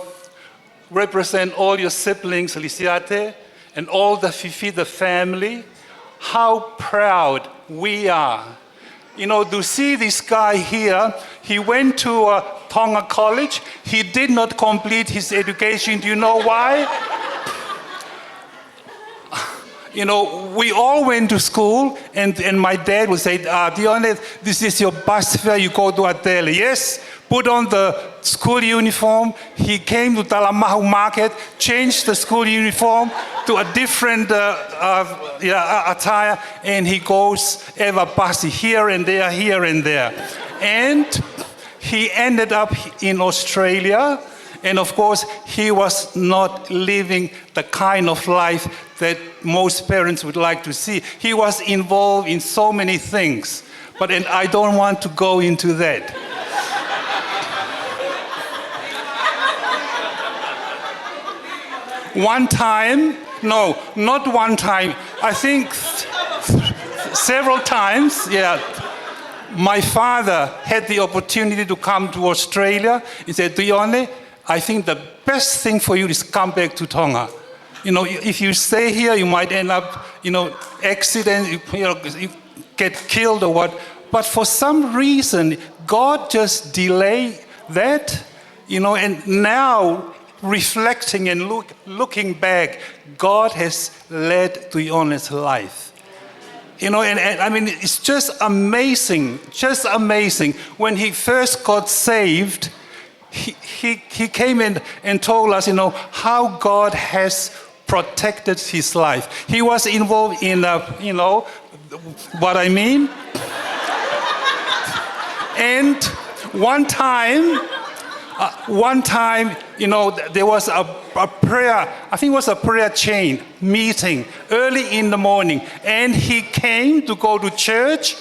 represent all your siblings, Lisiate, and all the Fifita family, how proud we are. You know, to see this guy here, he went to Tonga College. He did not complete his education. Do you know why? You know, we all went to school, and my dad would say, Dione, this is your bus fare, you go to Atele. Yes, put on the school uniform. He came to Talamahu Market, changed the school uniform to a different attire, and he goes ever busy here and there, here and there. And he ended up in Australia, and of course, he was not living the kind of life that most parents would like to see. He was involved in so many things, but I don't want to go into that. One time, no, not one time, I think several times, yeah. My father had the opportunity to come to Australia. He said, Dione, I think the best thing for you is come back to Tonga. You know, if you stay here, you might end up, accident, you get killed or what. But for some reason, God just delayed that, and now reflecting and looking back, God has led Dione's life. And I mean, it's just amazing. When he first got saved, he came in and told us, how God has protected his life. He was involved in, what I mean. And one time, there was a prayer, I think it was a prayer chain meeting early in the morning. And he came to go to church,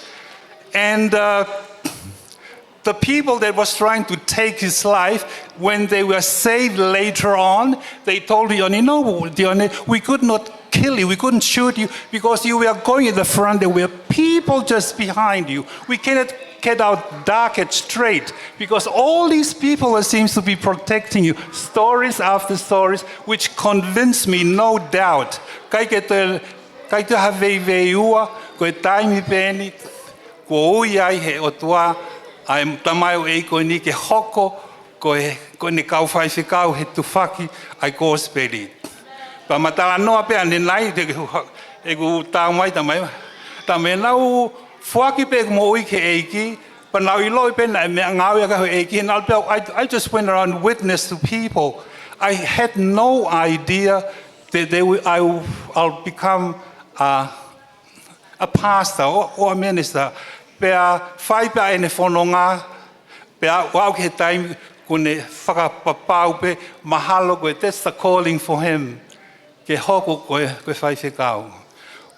and the people that was trying to take his life, when they were saved later on, they told Dione, we could not kill you, we couldn't shoot you because you were going in the front, there were people just behind you. We cannot get out dark and straight because all these people seems to be protecting you. Stories after stories, which convinced me, no doubt. Kai te haveiveua, koe taimi peni, ko ui ai he otua, ai tamai o e koe ni ke hoko, koe ne kau whai whikau he tufaki, ai kōsperi. Pa matala noa pe ane nai, e ku tāu mai tamai. Tamai nau whaki pe mo ui ke eiki, pa nau I loi pe na me ngāwi aka ho eiki, and I just went around and witnessed to people. I had no idea that I'll become a pastor or a minister. Pea whai pea ene whanonga, pea wau ke taimi kune whakapapau pe mahalo koe, that's the calling for him. Ke hoko koe whai whikau.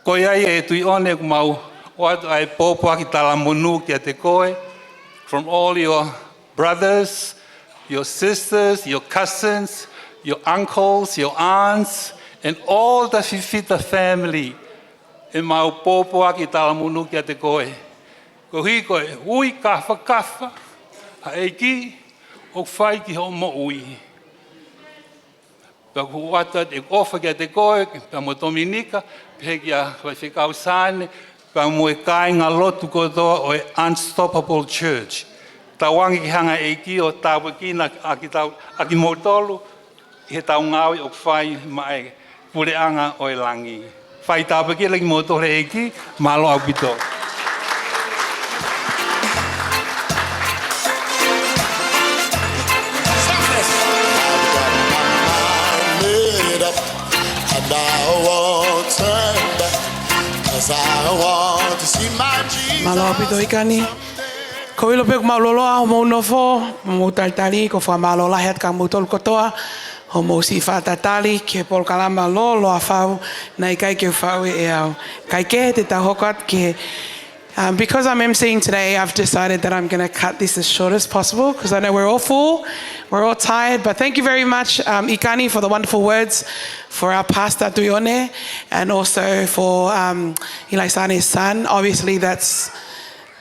Koe ai e tui one kumau, o atu ai pōpua ki tala monu ki a te koe, from all your brothers, your sisters, your cousins, your uncles, your aunts, and all the Fifita family. E mau pōpua ki tala monu ki a te koe. Ko hui koe, ui kafa, a eiki, o whai ki ho mo ui. Pea ku wata e ofa ki a te koe, pea mo Dominika, pea ki a whai whikau sāne, pea mo e kai ngā lotu kotoa o e Unstoppable Church. Tā wangi ki hanga eiki o tāwa kina a ki motolu, he tau ngāwi o whai mai, pure anga o e langi. Whai tāwa ki lagi motolu eiki, malo au pito.
Malo pito ikani. Ko ilo pek maulolo a mo nofo mo tartali ko fa malo la het ka mutol kotoa ho mo si fa tartali ke pol kalama lo a fau na kai ke fau e au kai ke te ta hokat ke. Because I'm emceeing today, I've decided that I'm going to cut this as short as possible because I know we're all full, we're all tired. But thank you very much, Ikani, for the wonderful words for our pastor Tuyone and also for Ilaisaane's son. Obviously, that's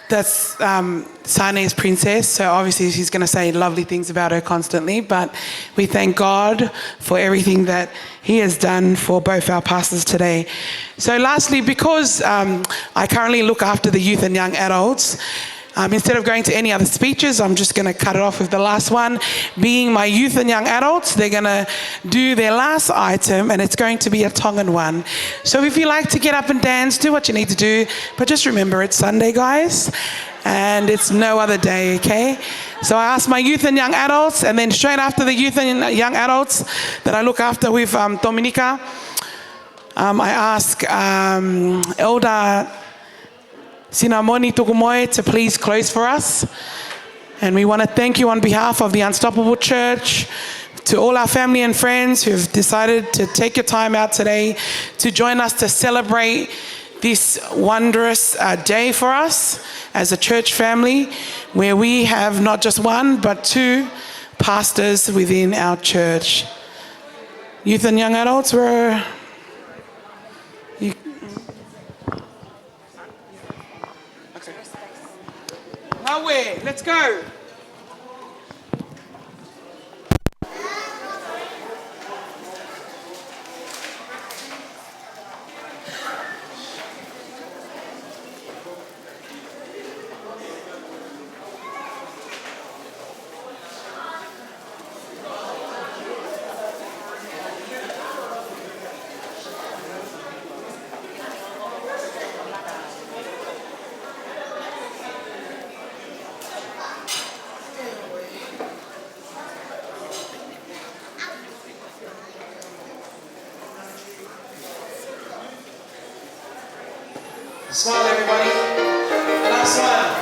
Sane's princess, so obviously she's going to say lovely things about her constantly, but we thank God for everything that he has done for both our pastors today. So lastly, because I currently look after the youth and young adults, instead of going to any other speeches, I'm just going to cut it off with the last one. Being my youth and young adults, they're going to do their last item, and it's going to be a Tongan one. So if you like to get up and dance, do what you need to do. But just remember, it's Sunday, guys, and it's no other day, okay? So I ask my youth and young adults, and then straight after the youth and young adults that I look after with Dominica, I ask Elder Sinamoni Tukumoe to please close for us. And we want to thank you on behalf of the Unstoppable Church, to all our family and friends who have decided to take your time out today to join us to celebrate this wondrous day for us as a church family, where we have not just one, but two pastors within our church. Youth and young adults, let's go. Smile, everybody. Last one.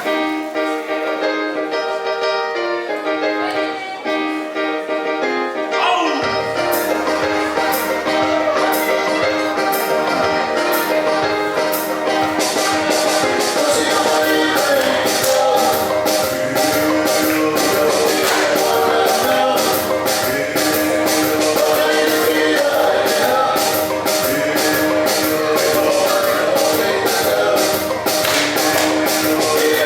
Yeah.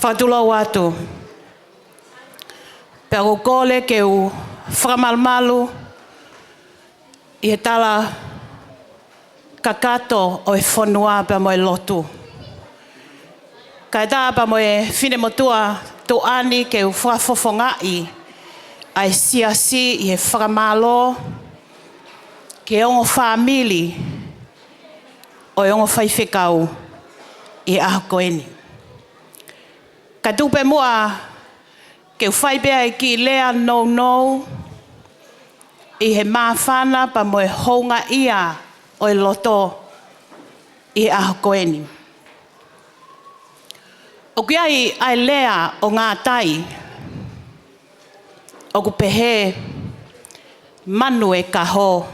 Whatulau atu. Pero kole ke u whakamalmalu I he tala kakato o e whanua pa mo e lotu. Kai tā pa mo e whine motua tō ani ke u whakafofongai ai siasi I he whakamalo ke ongo whamili o e ongo whaiwhekau I aha koeni. Ka tupe mua ke whaipea I ki lea no I he mawhana pa mo e honga ia o e loto I aha koeni. O kia ai lea o ngā tai o ku pehe manu e kaho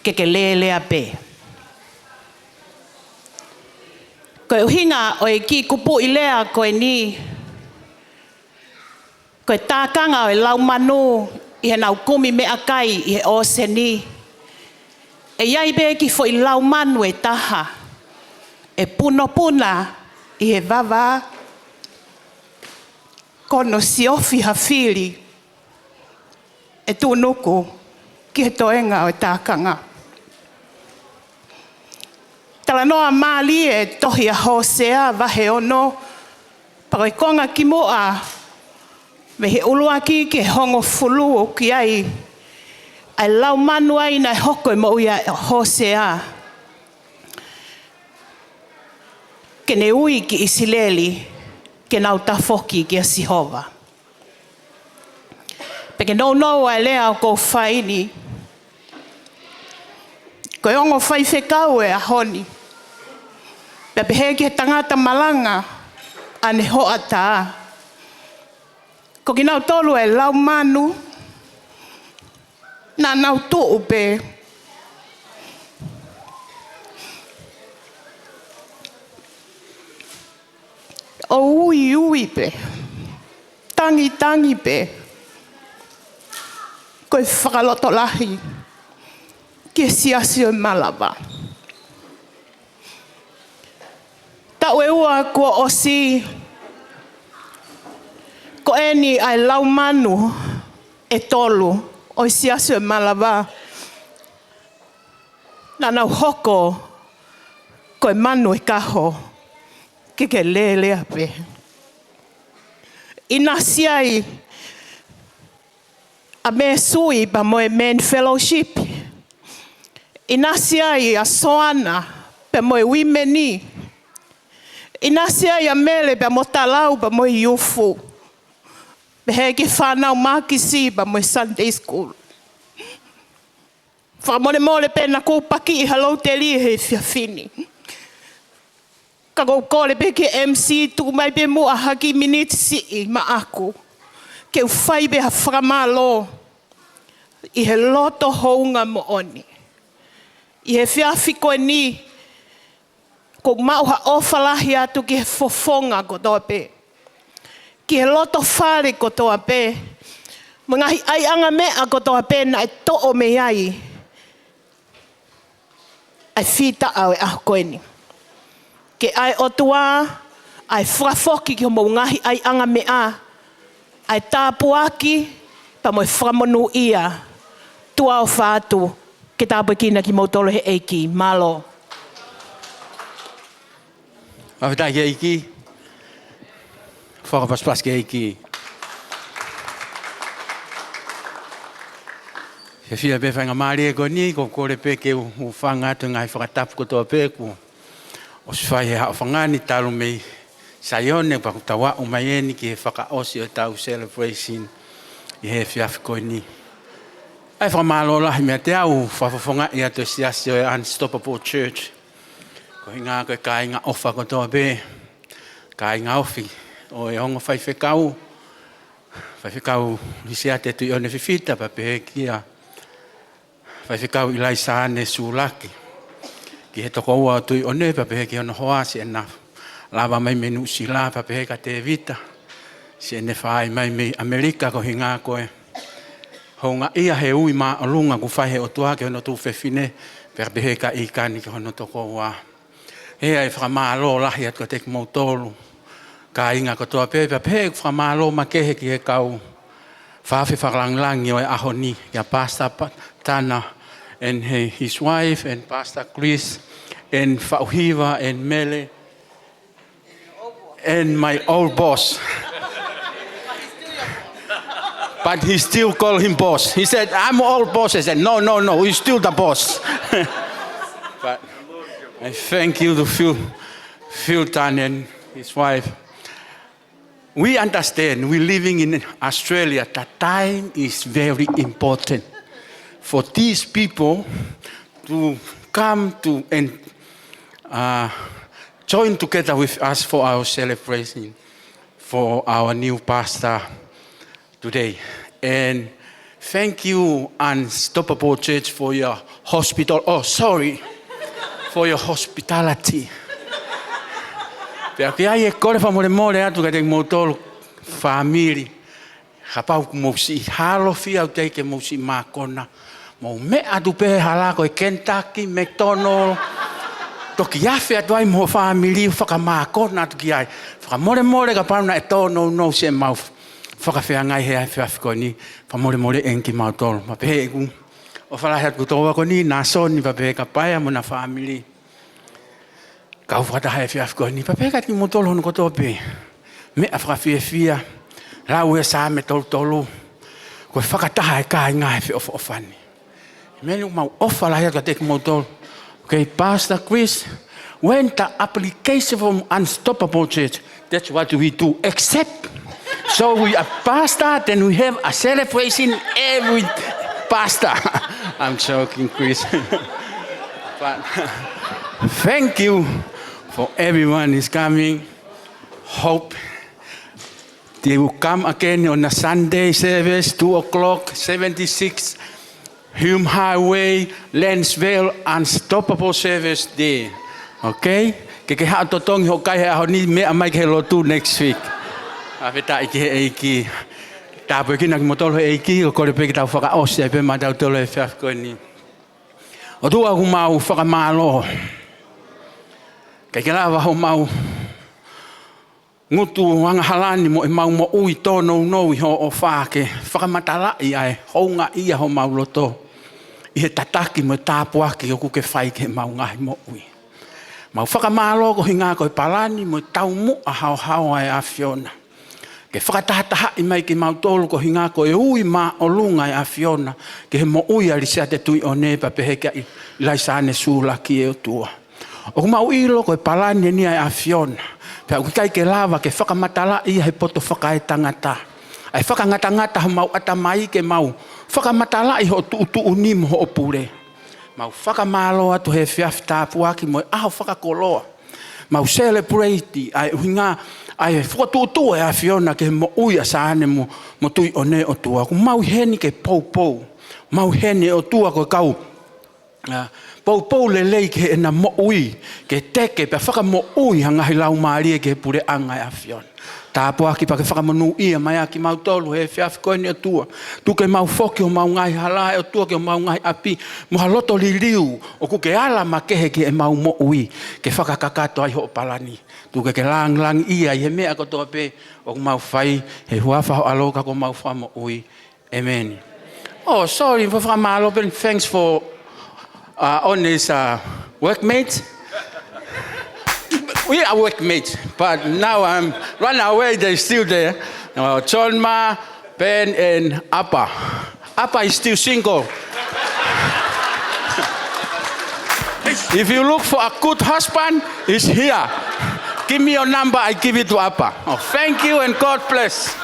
ke lea pe. Koe uhinga o e ki kupu I lea koe ni koe tākanga o e lau manu I he nau kumi mea kai I he ose ni. E iai be ki fo I lau manu e taha. E puno puna I he vava kono si ofi hawhiri e tūnuku ki he toenga o e tākanga. Tala noa mali e tohi a hosea vahe ono pako I konga ki moa me he uluaki ke hongo fulu ki ai ai lau manu ai na hoko e mo ia hosea ke ne ui ki Isileli ke nau tafoki ki a Sihova. Peke no ai lea o kou whaini ko e ongo whaiwhekau e a honi. Pea pehe ki he tangata malanga ane hoa tā. Ko ki nau tolu e lau manu na nau tuu pe. O ui pe. Tangi pe. Ko e whakaloto lahi ki e siasi o malava. Tau e ua kua osi ko eni ai lau manu e tolu o siasi o malava. Na nau hoko ko e manu e kaho ke lea pe. Ina siai a me sui pa mo e men fellowship. Ina siai a soana pa mo e wimeni. Ina siai a mele pa mo talau pa mo e yufu. Pehe ki whanau makisi pa mo e Sunday school. Whamole pe na kūpaki I halau te li he whiawhini. Ka kōkore pe ke MC tu mai pe mua haki minute si ma aku. Ke whai be ha whakamalo. I he loto hounga mo oni. I he whiawhi koe ni. Ko mau ha ofalahi atu ki he fofonga ko toa pe. Ki he loto whare ko toa pe. Mga ai anga mea ko toa pe na e to'o me ai. Ai whita au e aho koe ni. Ke ai otua, ai whakafoki ki homo ngahi ai anga mea. Ai tāpuaki, pa mo e whakamonu ia. Tua o whātu, ke tāpua kina ki mautolo he eiki, malo.
Awhitai ke eiki. Whakapaspas ke eiki. He whia pe whainga maari e koni, ko kore pe ke u whangatu ngai whakatapu kotoa pe ku. O si whai he hao whangani talu mei saione pa kutawa o mai eni ki he whakaosi o tau celebration I he whiawhi koe ni. Ai whamalo lahi mea te au whawhawhonga I ato siasi o e Unstoppable Church. Ko hinga koe ka inga ofa kotoa pe. Ka inga ofi o e hongo whaiwhekau. Whaiwhekau hisia te tui o ne Fifita pa pehe kia. Whaiwhekau Ilaisaane Sulaki. Ki he toko ua tui o ne pa pehe ki ono hoasi e na lava mai menu si la pa pehe ka te vita. Si e ne whaai mai me Amerika ko hinga koe. Honga ia he ui maa o lunga ku whai he o tua ke ono tu whewhine per pehe ka ikani ki ono toko ua. He ai whakamā lo lahi at ko te mautolu. Ka inga katoa pepe pek whamalo makehe ki he kau. Whawhi whakalanglangi o e ahoni. Kia Pastor Tana and his wife and Pastor Chris and Fauhiva and Mele and my old boss. But he still call him boss. He said, I'm old boss. I said, no, he's still the boss. But I thank you to Phil Tan and his wife. We understand, we're living in Australia, that time is very important for these people to come to and join together with us for our celebration for our new pastor today. And thank you, Unstoppable Church, for your for your hospitality. Pea kia e kore whamore atu ka te motoro family. Hapau mousi halo fia au teike mousi makona. Mou me atu pehe halako e Kentucky, McDonald. Toki afe atu ai mo family whakamakona atu ki ai. Whakamore ka pauna e tono no se mau. Whakawhea ngai hea whiawhiko ni. Whamore enki mautoro. Ma pehe ku. O whalahe atu kutoa ko ni nā soni pa pehe ka paia mo na family. Kau whatahae whiawhiko ni. Pa pehe ka ti motolo hono kotoa pe. Me a whakawhiawhia. Rau e sā me tolu. Koe whakataha e kāi ngai whio whani. Menu mau ofa lahe ka te motolo. Okay, Pastor Chris, when the application from Unstoppable Church, that's what we do. Accept. So we are pastor, then we have a celebration every pastor. I'm joking, Chris. But thank you for everyone who's coming. Hope they will come again on a Sunday service, 2 o'clock, 76 Hume Highway, Lansville, Unstoppable service there. Okay? Ke haa totongi ho kai hea honi mea mai ke lotu next week. Aweta iki he eiki. Tāpoi kina ki motolo he eiki, o kore peki tau whakaosia pe ma tau tolo he whiawhiko ni. O tua ku mau whakamalo. Kei ke lawa ho mau ngutu wanga halani mo e mau mo ui tono no i ho o whake. Whakamatala i ai, hounga ia ho mau loto. I he tataki mo tāpuaki o kuke whai ke mau ngahi mo ui. Mau whakamalo ko hinga ko i palani mo tau mu a hao ai a Fiona. Ke whakatahataha i mai ki mau tolu ko hinga ko e ui ma o lunga i a Fiona. Ke he mo ui alisia te tui o nepa peheka i Ilaisaane Sulaki e o tua. O mau ilo ko i palani ni ai a Fiona. Pea ukikai ke lava ke whakamatala i he poto whakaetangata. Ai whakangata ho mau atamai ke mau. Whakamatala i ho tu unim ho opure. Mau whakamalo atu he whiawhita puaki mo aho whakakoloa. Mau celebrate ai uhinga ai whakatutua e a Fiona ke mo uia saane mo tui o ne o tua. Ku mau heni ke pou. Mau heni o tua ko kau. Pou le lei ke ena mo ui ke teke pe whaka mo ui hangahi lau maari ke pure anga e a Fiona. Tāpuaki pa ke whakamonu ia mai aki mau tolu he whiawhiko ni o tua. Tu ke mau whoki o mau ngai halae o tua ke o mau ngai api. Moha loto li liu o ku ke ala makehe ke e mau mo ui ke whakakakato ai ho palani. Tu ke lang ia i he mea kotoa pe o ku mau whai he huafa ho aloka ko mau wha mo ui. Amen. Oh, sorry for whakamalo, but thanks for on his workmates. We are workmates, but now I'm run away, they're still there. John Ma, Ben, and Appa. Appa is still single. If you look for a good husband, he's here. Give me your number, I give it to Appa. Oh, thank you and God bless.